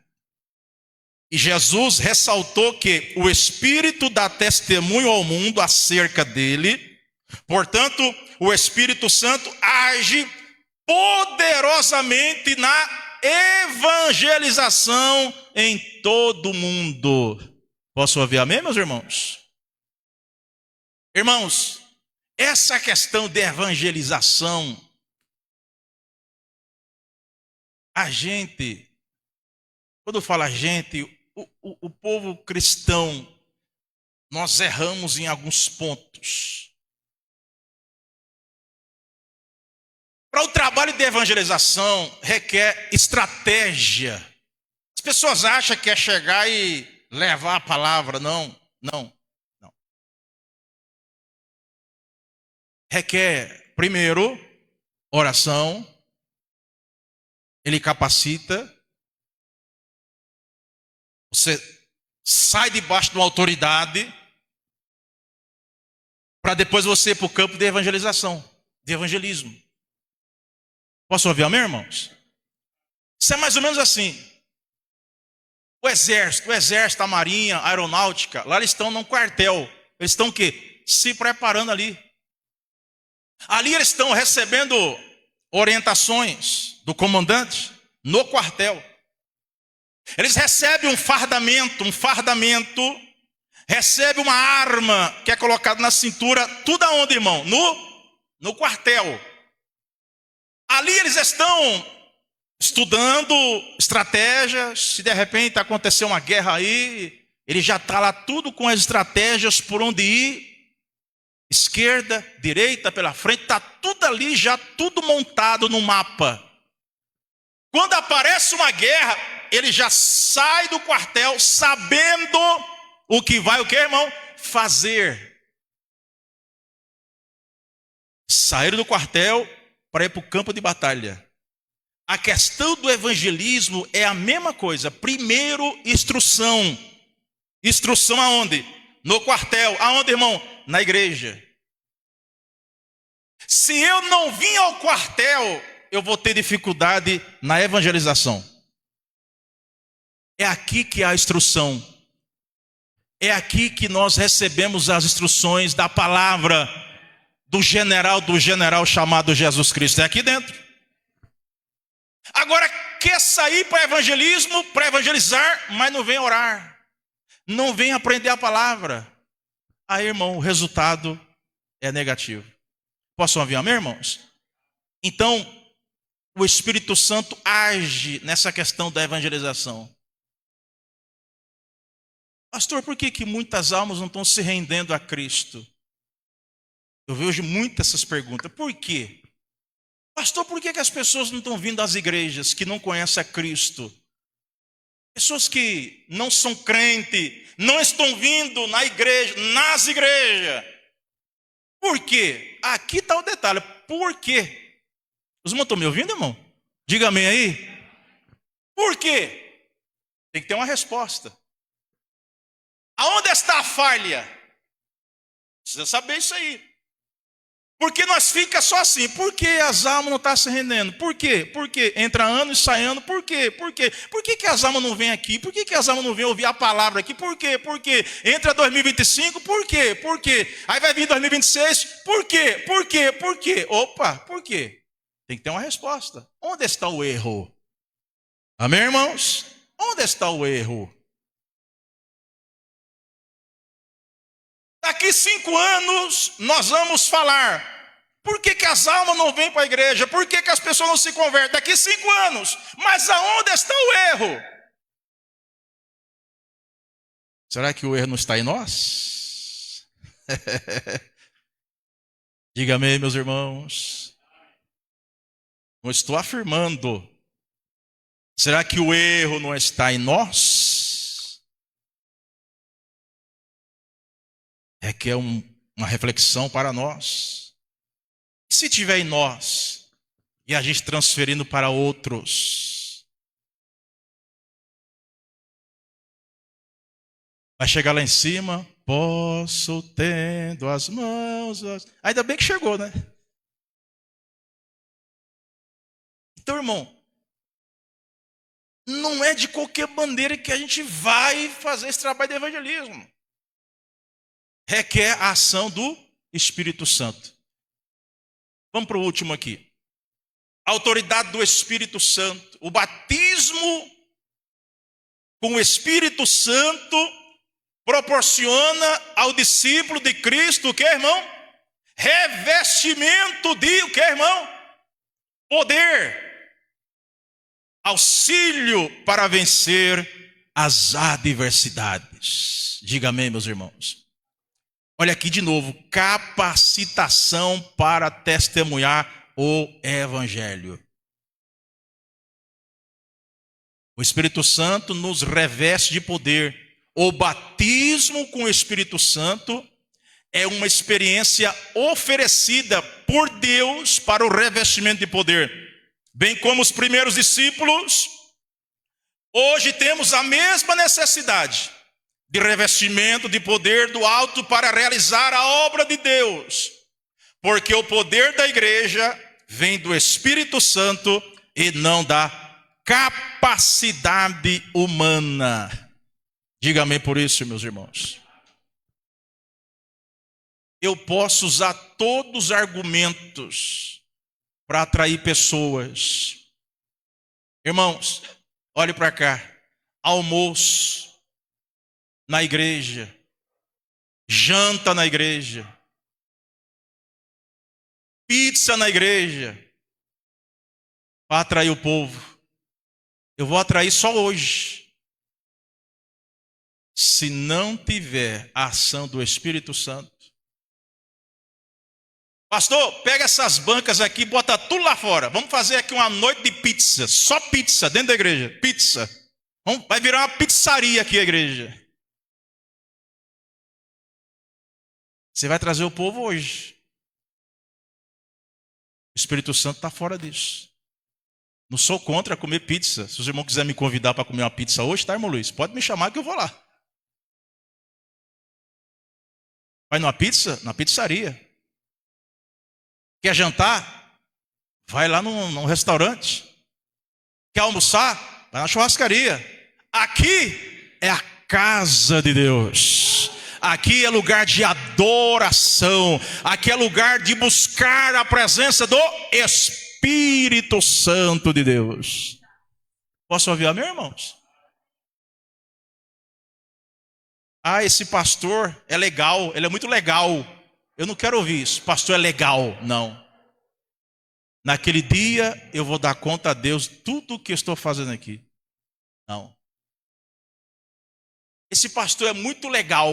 E Jesus ressaltou que o Espírito dá testemunho ao mundo acerca dele. Portanto, o Espírito Santo age poderosamente na evangelização em todo o mundo. Posso ouvir amém, meus irmãos? Irmãos, essa questão de evangelização, a gente, quando fala a gente, o povo cristão, nós erramos em alguns pontos. Para o trabalho de evangelização requer estratégia. As pessoas acham que é chegar e levar a palavra. Não. Requer, primeiro, oração. Ele capacita. Você sai debaixo de uma autoridade para depois você ir para o campo de evangelização, de evangelismo. Posso ouvir amém, irmãos? Isso é mais ou menos assim. O exército, a marinha, a aeronáutica, lá eles estão num quartel. Eles estão o quê? Se preparando ali. Ali eles estão recebendo orientações do comandante no quartel. Eles recebem um fardamento, recebem uma arma que é colocada na cintura, tudo aonde, irmão? No quartel. Ali eles estão estudando estratégias. Se de repente acontecer uma guerra aí, ele já está lá tudo com as estratégias por onde ir. Esquerda, direita, pela frente, está tudo ali, já tudo montado no mapa. Quando aparece uma guerra, ele já sai do quartel sabendo o que vai, o que, irmão? Fazer. Sair do quartel para ir para o campo de batalha. A questão do evangelismo é a mesma coisa. Primeiro, instrução. Instrução aonde? No quartel. Aonde, irmão? Na igreja. Se eu não vim ao quartel, eu vou ter dificuldade na evangelização. É aqui que há a instrução. É aqui que nós recebemos as instruções da palavra do general chamado Jesus Cristo. É aqui dentro. Agora, quer sair para evangelismo, para evangelizar, mas não vem orar. Não vem aprender a palavra. Aí, irmão, o resultado é negativo. Posso ouvir amém, irmãos? Então, o Espírito Santo age nessa questão da evangelização. Pastor, por que muitas almas não estão se rendendo a Cristo? Eu vejo muitas essas perguntas. Por quê? Pastor, por que as pessoas não estão vindo às igrejas que não conhecem a Cristo? Pessoas que não são crentes, não estão vindo na igreja, nas igrejas. Por quê? Aqui está o detalhe. Por quê? Os irmãos estão me ouvindo, irmão? Diga amém aí. Por quê? Tem que ter uma resposta. Aonde está a falha? Precisa saber isso aí. Porque nós fica só assim. Por que as almas não estão se rendendo? Por quê? Por quê? Entra ano e sai ano. Por quê? Por quê? Por que as almas não vêm aqui? Por que as almas não vêm ouvir a palavra aqui? Por quê? Por quê? Entra 2025. Por quê? Por quê? Aí vai vir 2026. Por quê? Por quê? Por quê? Opa, por quê? Tem que ter uma resposta. Onde está o erro? Amém, irmãos? Onde está o erro? Daqui 5 anos nós vamos falar. Por que as almas não vêm para a igreja? Por que as pessoas não se convertem? Daqui 5 anos. Mas aonde está o erro? Será que o erro não está em nós? Diga amém, meus irmãos. Não estou afirmando. Será que o erro não está em nós? É que é uma reflexão para nós. Se tiver em nós e a gente transferindo para outros, vai chegar lá em cima, posso tendo as mãos. Ainda bem que chegou, né? Então, irmão, não é de qualquer maneira que a gente vai fazer esse trabalho de evangelismo. Requer a ação do Espírito Santo. Vamos para o último aqui. A autoridade do Espírito Santo. O batismo com o Espírito Santo proporciona ao discípulo de Cristo o que, irmão? Revestimento de o que, irmão? Poder. Auxílio para vencer as adversidades. Diga amém, meus irmãos. Olha aqui de novo, capacitação para testemunhar o Evangelho. O Espírito Santo nos reveste de poder. O batismo com o Espírito Santo é uma experiência oferecida por Deus para o revestimento de poder. Bem como os primeiros discípulos, hoje temos a mesma necessidade de revestimento de poder do alto para realizar a obra de Deus. Porque o poder da igreja vem do Espírito Santo e não da capacidade humana. Diga amém por isso, meus irmãos. Eu posso usar todos os argumentos para atrair pessoas. Irmãos, olhe para cá. Almoço na igreja, janta na igreja, pizza na igreja, para atrair o povo. Eu vou atrair só hoje. Se não tiver a ação do Espírito Santo, Pastor, pega essas bancas aqui e bota tudo lá fora. Vamos fazer aqui uma noite de pizza. Só pizza dentro da igreja. Pizza. Vai virar uma pizzaria aqui a igreja. Você vai trazer o povo hoje. O Espírito Santo está fora disso. Não sou contra comer pizza. Se os irmãos quiserem me convidar para comer uma pizza hoje, tá, irmão Luiz? Pode me chamar que eu vou lá. Vai numa pizza? Na pizzaria. Quer jantar? Vai lá num restaurante. Quer almoçar? Vai na churrascaria. Aqui é a casa de Deus. Aqui é lugar de adoração. Aqui é lugar de buscar a presença do Espírito Santo de Deus. Posso ouvir amém, irmãos? Ah, esse pastor é legal, ele é muito legal. Eu não quero ouvir isso. Pastor é legal, não. Naquele dia eu vou dar conta a Deus tudo o que eu estou fazendo aqui. Não. Esse pastor é muito legal.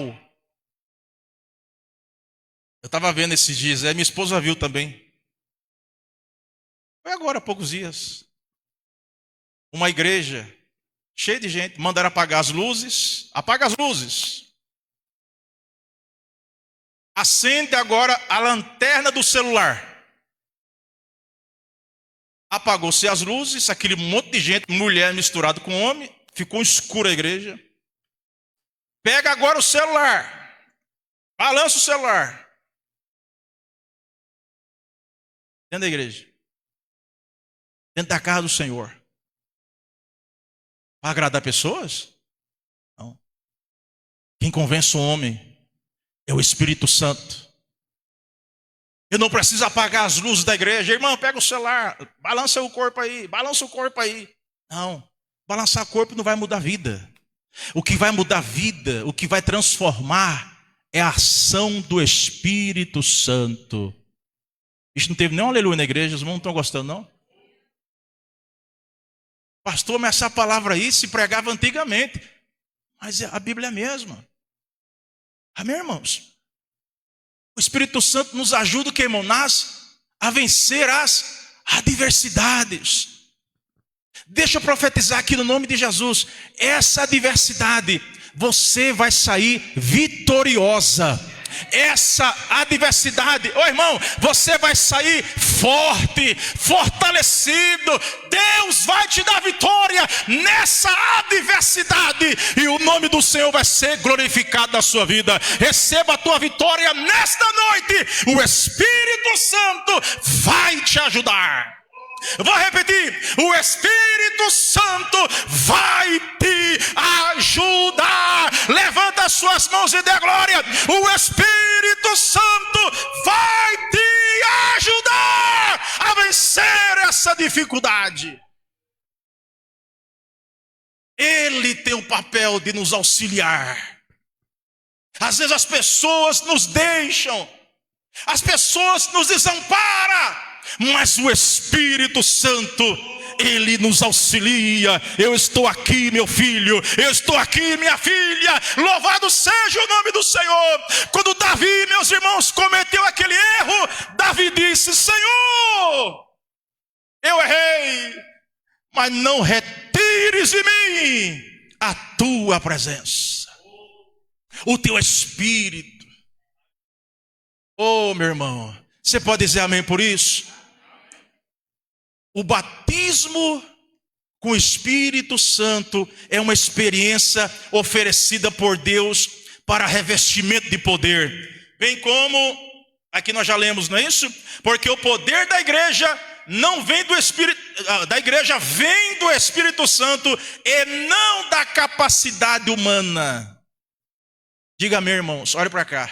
Eu estava vendo esses dias, minha esposa viu também. Foi agora, há poucos dias. Uma igreja cheia de gente, mandaram apagar as luzes. Apaga as luzes. Acende agora a lanterna do celular. Apagou-se as luzes, aquele monte de gente, mulher misturado com homem, ficou escura a igreja. Pega agora o celular. Balança o celular. Dentro da igreja. Dentro da casa do Senhor. Para agradar pessoas? Não. Quem convence o homem é o Espírito Santo. Eu não preciso apagar as luzes da igreja. Irmão, pega o celular, balança o corpo aí, balança o corpo aí. Não, balançar o corpo não vai mudar a vida. O que vai mudar a vida, o que vai transformar é a ação do Espírito Santo. Isso não teve nenhum aleluia na igreja, os irmãos não estão gostando não? Pastor, mas essa palavra aí se pregava antigamente. Mas a Bíblia é a mesma. Amém, irmãos? O Espírito Santo nos ajuda, que, irmão, a vencer as adversidades. Deixa eu profetizar aqui no nome de Jesus. Essa adversidade, você vai sair vitoriosa. Essa adversidade, irmão, você vai sair forte, fortalecido. Deus vai te dar vitória nessa adversidade e o nome do Senhor vai ser glorificado na sua vida. Receba a tua vitória nesta noite. O Espírito Santo vai te ajudar. Vou repetir, o Espírito Santo vai te ajudar. Levanta as suas mãos e dê glória. O Espírito Santo vai te ajudar a vencer essa dificuldade. Ele tem o papel de nos auxiliar. Às vezes as pessoas nos deixam, as pessoas nos desamparam, mas o Espírito Santo, Ele nos auxilia. Eu estou aqui, meu filho. Eu estou aqui, minha filha. Louvado seja o nome do Senhor. Quando Davi, meus irmãos, cometeu aquele erro, Davi disse: Senhor, eu errei, mas não retires de mim a tua presença, o teu Espírito. Oh, meu irmão, você pode dizer amém por isso? O batismo com o Espírito Santo é uma experiência oferecida por Deus para revestimento de poder. Bem como, aqui nós já lemos, não é isso? Porque o poder da igreja não vem do Espírito, da igreja vem do Espírito Santo e não da capacidade humana. Diga amém, irmãos, olha para cá.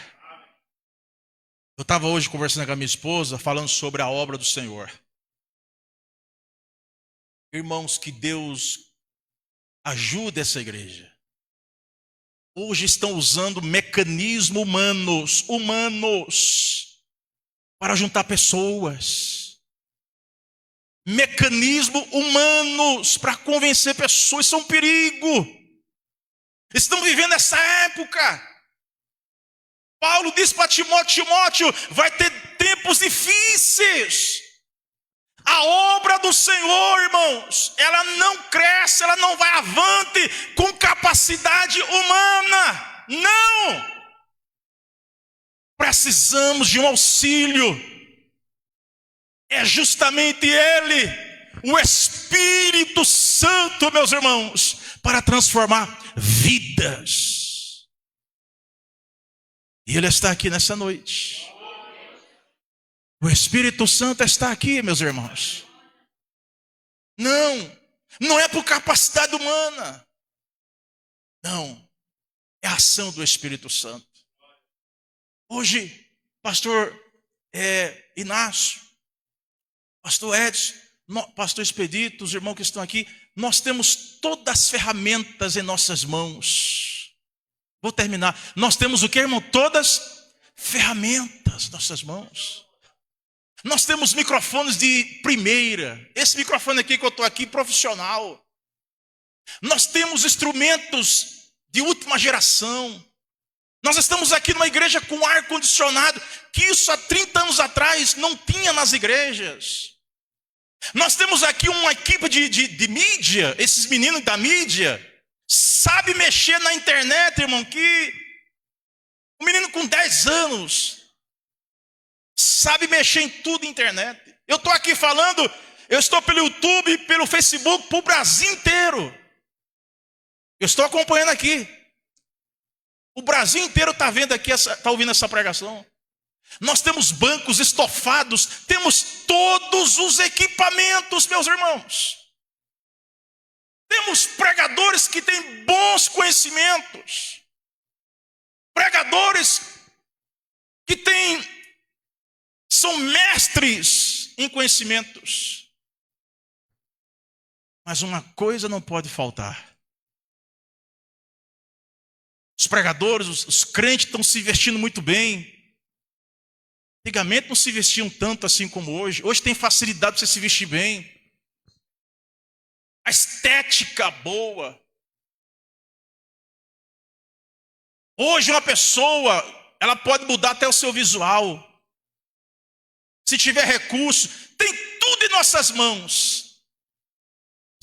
Eu estava hoje conversando com a minha esposa, falando sobre a obra do Senhor. Irmãos, que Deus ajude essa igreja. Hoje estão usando mecanismos humanos, para juntar pessoas. Mecanismos humanos para convencer pessoas. Isso é um perigo. Estamos vivendo essa época. Paulo disse para Timóteo: vai ter tempos difíceis. A obra do Senhor, irmãos, ela não cresce, ela não vai avante com capacidade humana. Não! Precisamos de um auxílio. É justamente Ele, o Espírito Santo, meus irmãos, para transformar vidas. E Ele está aqui nessa noite. O Espírito Santo está aqui, meus irmãos. Não é por capacidade humana. Não, é a ação do Espírito Santo. Hoje, pastor Inácio, pastor Edson, pastor Expedito, os irmãos que estão aqui, nós temos todas as ferramentas em nossas mãos. Vou terminar. Nós temos o que, irmão? Todas ferramentas em nossas mãos. Nós temos microfones de primeira. Esse microfone aqui que eu estou aqui, profissional. Nós temos instrumentos de última geração. Nós estamos aqui numa igreja com ar-condicionado, que isso há 30 anos atrás não tinha nas igrejas. Nós temos aqui uma equipe de mídia, esses meninos da mídia, sabe mexer na internet, irmão, que um menino com 10 anos sabe mexer em tudo na internet. Eu estou aqui falando, eu estou pelo YouTube, pelo Facebook, para o Brasil inteiro. Eu estou acompanhando aqui. O Brasil inteiro está vendo aqui, está ouvindo essa pregação. Nós temos bancos estofados, temos todos os equipamentos, meus irmãos. Temos pregadores que têm bons conhecimentos. Pregadores que são mestres em conhecimentos. Mas uma coisa não pode faltar. Os pregadores, os crentes estão se vestindo muito bem. Antigamente não se vestiam tanto assim como hoje. Hoje tem facilidade para você se vestir bem. A estética boa. Hoje uma pessoa, ela pode mudar até o seu visual. Se tiver recurso, tem tudo em nossas mãos.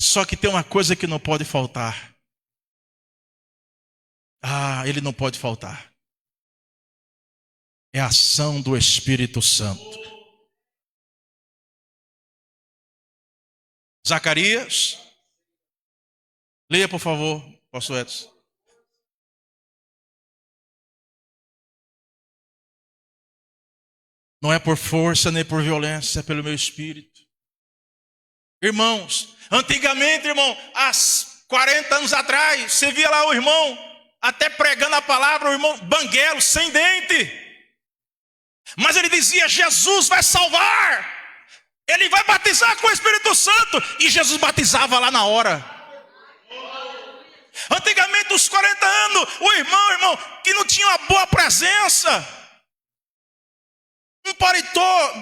Só que tem uma coisa que não pode faltar. Ele não pode faltar. É a ação do Espírito Santo. Zacarias, leia por favor, pastor Edson. Não é por força nem por violência, é pelo meu Espírito. Irmãos, antigamente, irmão, há 40 anos atrás, você via lá o irmão até pregando a palavra, o irmão banguelo, sem dente. Mas ele dizia, Jesus vai salvar. Ele vai batizar com o Espírito Santo. E Jesus batizava lá na hora. Antigamente, uns 40 anos, o irmão, que não tinha uma boa presença, um paletó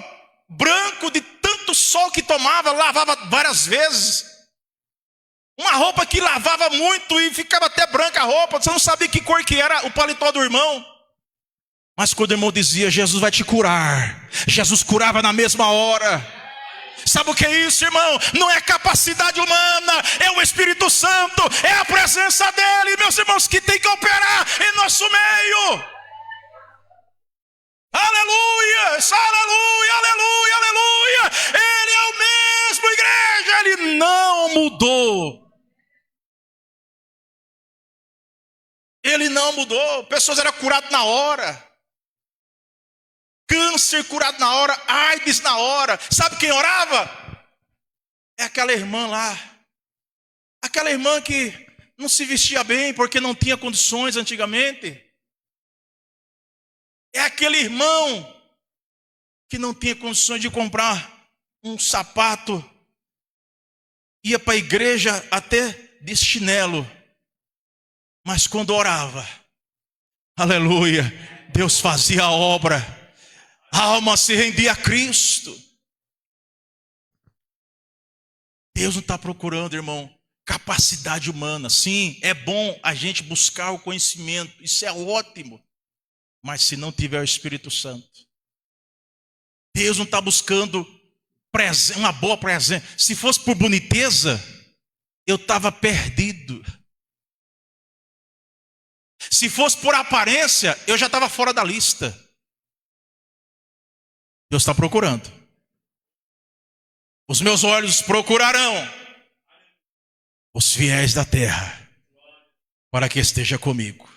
branco de tanto sol que tomava, lavava várias vezes. Uma roupa que lavava muito e ficava até branca a roupa. Você não sabia que cor que era o paletó do irmão. Mas quando o irmão dizia, Jesus vai te curar, Jesus curava na mesma hora. Sabe o que é isso, irmão? Não é capacidade humana, é o Espírito Santo, é a presença dele, meus irmãos, que tem que operar em nosso meio. Aleluia, aleluia, aleluia, aleluia. Ele é o mesmo, igreja, ele não mudou. Ele não mudou. Pessoas eram curadas na hora. Câncer curado na hora, AIDS na hora. Sabe quem orava? É aquela irmã lá. Aquela irmã que não se vestia bem porque não tinha condições antigamente. É aquele irmão que não tinha condições de comprar um sapato. Ia para a igreja até de chinelo. Mas quando orava, aleluia, Deus fazia a obra. A alma se rendia a Cristo. Deus não está procurando, irmão, capacidade humana. Sim, é bom a gente buscar o conhecimento. Isso é ótimo. Mas se não tiver o Espírito Santo, Deus não está buscando uma boa presença. Se fosse por boniteza, eu estava perdido. Se fosse por aparência, eu já estava fora da lista. Deus está procurando. Os meus olhos procurarão os fiéis da terra, para que esteja comigo.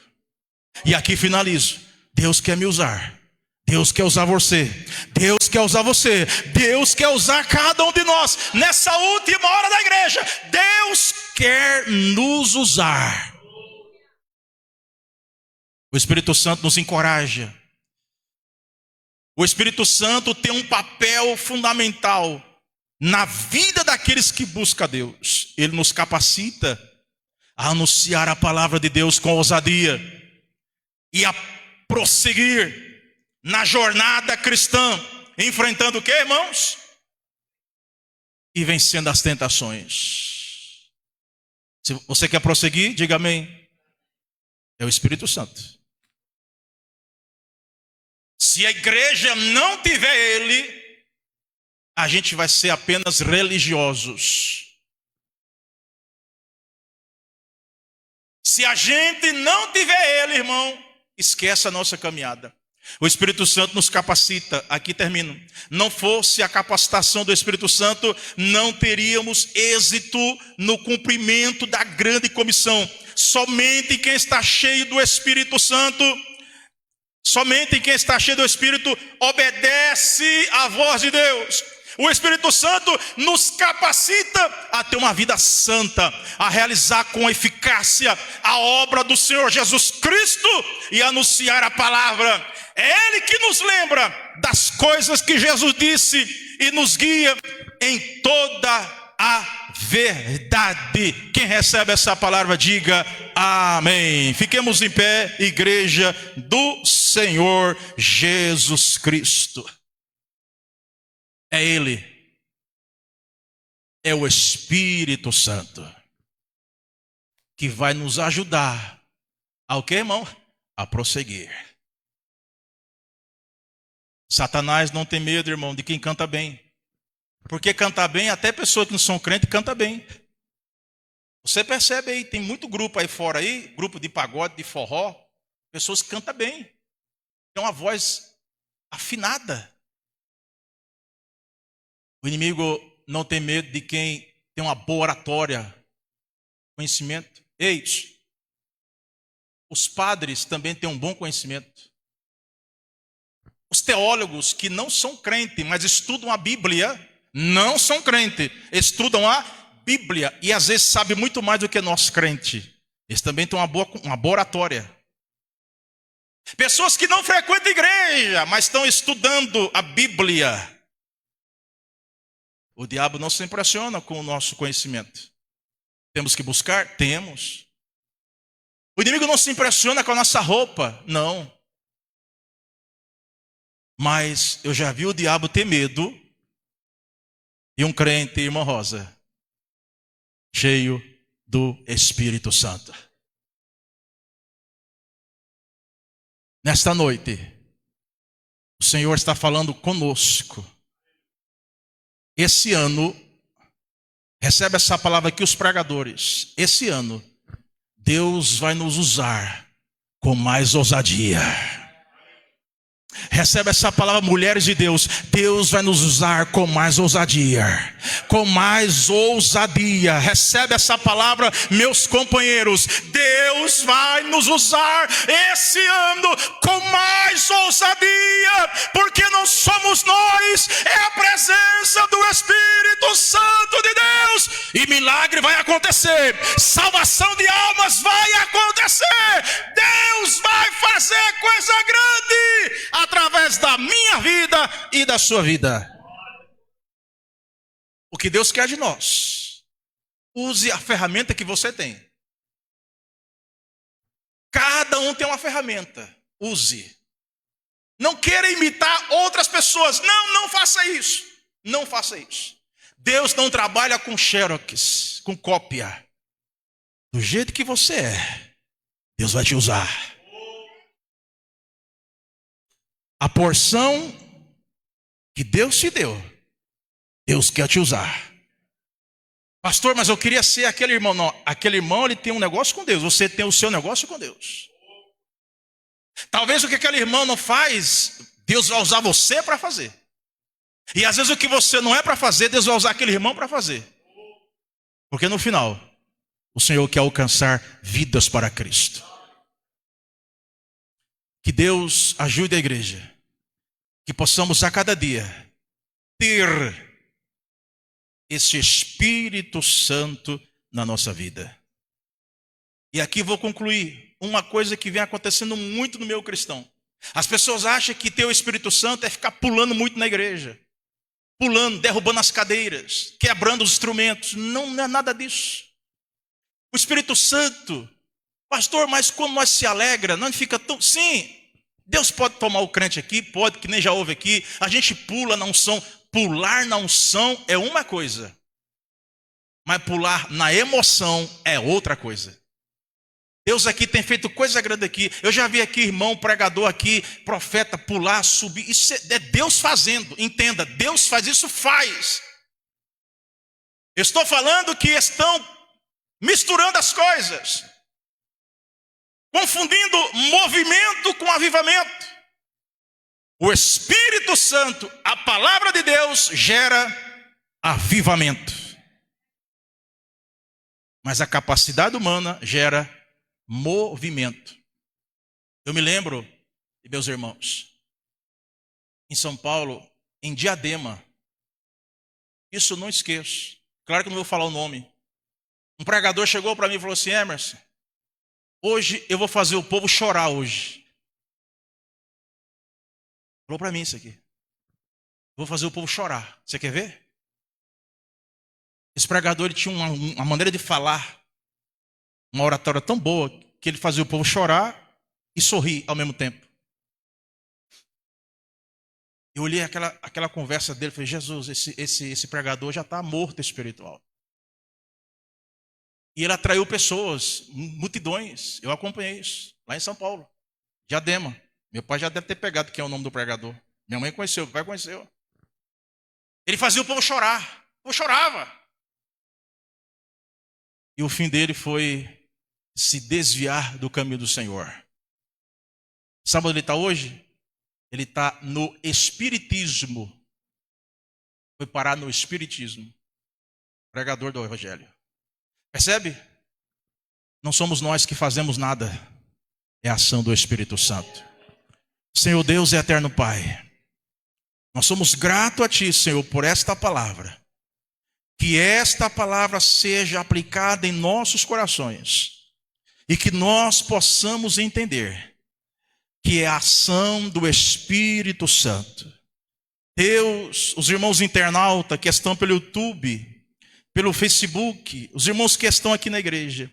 E aqui finalizo. Deus quer me usar. Deus quer usar você. Deus quer usar você. Deus quer usar cada um de nós. Nessa última hora da igreja, Deus quer nos usar. O Espírito Santo nos encoraja. O Espírito Santo tem um papel fundamental na vida daqueles que buscam a Deus. Ele nos capacita a anunciar a palavra de Deus com ousadia e a prosseguir na jornada cristã, enfrentando o que, irmãos? E vencendo as tentações. Se você quer prosseguir, diga amém. É o Espírito Santo. Se a igreja não tiver ele, a gente vai ser apenas religiosos. Se a gente não tiver ele, irmão, esquece a nossa caminhada. O Espírito Santo nos capacita. Aqui termino. Não fosse a capacitação do Espírito Santo, não teríamos êxito no cumprimento da grande comissão. Somente quem está cheio do Espírito Santo, somente quem está cheio do Espírito obedece à voz de Deus. O Espírito Santo nos capacita a ter uma vida santa, a realizar com eficácia a obra do Senhor Jesus Cristo e anunciar a palavra. É Ele que nos lembra das coisas que Jesus disse e nos guia em toda a verdade. Quem recebe essa palavra, diga amém. Fiquemos em pé, igreja do Senhor Jesus Cristo. É Ele, é o Espírito Santo, que vai nos ajudar ao que, irmão? A prosseguir. Satanás não tem medo, irmão, de quem canta bem. Porque cantar bem, até pessoas que não são crentes cantam bem. Você percebe aí, tem muito grupo aí fora aí, grupo de pagode, de forró, pessoas que cantam bem. Tem uma voz afinada. O inimigo não tem medo de quem tem uma boa oratória, conhecimento. Eis, os padres também têm um bom conhecimento. Os teólogos que não são crentes, mas estudam a Bíblia, não são crentes, estudam a Bíblia e às vezes sabem muito mais do que nós crentes. Eles também têm uma boa oratória. Pessoas que não frequentam a igreja, mas estão estudando a Bíblia. O diabo não se impressiona com o nosso conhecimento. Temos que buscar? Temos. O inimigo não se impressiona com a nossa roupa? Não. Mas eu já vi o diabo ter medo e um crente, irmã Rosa, cheio do Espírito Santo. Nesta noite, o Senhor está falando conosco. Esse ano, recebe essa palavra aqui os pregadores. Esse ano, Deus vai nos usar com mais ousadia. Recebe essa palavra, mulheres de Deus. Deus vai nos usar com mais ousadia. Com mais ousadia. Recebe essa palavra, meus companheiros. Deus vai nos usar esse ano com mais ousadia. Porque não somos nós, é a presença do Espírito Santo de Deus. E milagre vai acontecer. Salvação de almas vai acontecer. Deus vai fazer coisa grande através da minha vida e da sua vida. O que Deus quer de nós, use a ferramenta que você tem. Cada um tem uma ferramenta, use. Não queira imitar outras pessoas. Não faça isso. Não faça isso. Deus não trabalha com xerox, com cópia. Do jeito que você é, Deus vai te usar. A porção que Deus te deu, Deus quer te usar. Pastor, mas eu queria ser aquele irmão. Não, aquele irmão ele tem um negócio com Deus, você tem o seu negócio com Deus. Talvez o que aquele irmão não faz, Deus vai usar você para fazer. E às vezes o que você não é para fazer, Deus vai usar aquele irmão para fazer. Porque no final, o Senhor quer alcançar vidas para Cristo. Que Deus ajude a igreja, que possamos a cada dia ter esse Espírito Santo na nossa vida. E aqui vou concluir uma coisa que vem acontecendo muito no meio cristão. As pessoas acham que ter o Espírito Santo é ficar pulando muito na igreja. Pulando, derrubando as cadeiras, quebrando os instrumentos. Não é nada disso. O Espírito Santo, pastor, mas quando nós se alegra, não fica tão... Sim, Deus pode tomar o crente aqui, pode, que nem já houve aqui. A gente pula na unção. Pular na unção é uma coisa. Mas pular na emoção é outra coisa. Deus aqui tem feito coisa grande aqui. Eu já vi aqui irmão, pregador aqui, profeta, pular, subir. Isso é Deus fazendo. Entenda, Deus faz isso, faz. Eu estou falando que estão misturando as coisas. Confundindo movimento com avivamento. O Espírito Santo, a palavra de Deus, gera avivamento. Mas a capacidade humana gera movimento. Eu me lembro, meus irmãos, em São Paulo, em Diadema, isso eu não esqueço, claro que não vou falar o nome. Um pregador chegou para mim e falou assim: Emerson, hoje eu vou fazer o povo chorar hoje. Falou para mim isso aqui. Vou fazer o povo chorar. Você quer ver? Esse pregador ele tinha uma maneira de falar, uma oratória tão boa, que ele fazia o povo chorar e sorrir ao mesmo tempo. Eu olhei aquela conversa dele e falei: Jesus, esse pregador já está morto espiritual. E ele atraiu pessoas, multidões. Eu acompanhei isso, lá em São Paulo, Diadema. Meu pai já deve ter pegado quem é o nome do pregador. Minha mãe conheceu, meu pai conheceu. Ele fazia o povo chorar. O povo chorava. E o fim dele foi se desviar do caminho do Senhor. Sabe onde ele está hoje? Ele está no espiritismo. Foi parar no espiritismo. Pregador do evangelho. Percebe? Não somos nós que fazemos nada. É a ação do Espírito Santo. Senhor Deus e eterno Pai, nós somos gratos a Ti, Senhor, por esta palavra. Que esta palavra seja aplicada em nossos corações. E que nós possamos entender que é a ação do Espírito Santo. Deus, os irmãos internautas que estão pelo YouTube, pelo Facebook, os irmãos que estão aqui na igreja,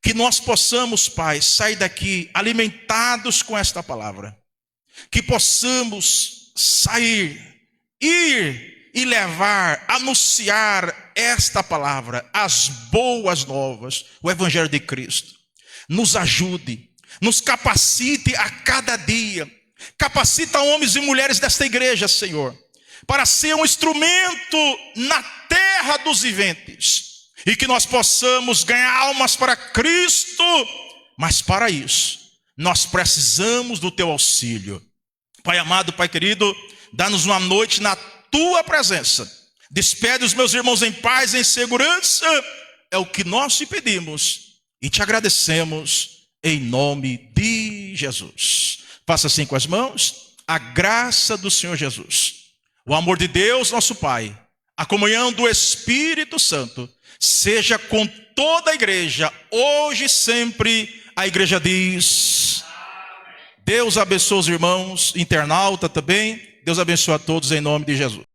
que nós possamos, Pai, sair daqui alimentados com esta palavra. Que possamos sair, ir e levar, anunciar esta palavra, as boas novas, o Evangelho de Cristo. Nos ajude, nos capacite a cada dia. Capacita homens e mulheres desta igreja, Senhor, para ser um instrumento na terra dos viventes. E que nós possamos ganhar almas para Cristo. Mas para isso, nós precisamos do Teu auxílio. Pai amado, Pai querido, dá-nos uma noite na Tua presença. Despede os meus irmãos em paz, em segurança. É o que nós te pedimos e te agradecemos em nome de Jesus. Faça assim com as mãos. A graça do Senhor Jesus, o amor de Deus, nosso Pai, a comunhão do Espírito Santo, seja com toda a igreja, hoje e sempre. A igreja diz: Deus abençoe os irmãos, internauta também. Deus abençoe a todos em nome de Jesus.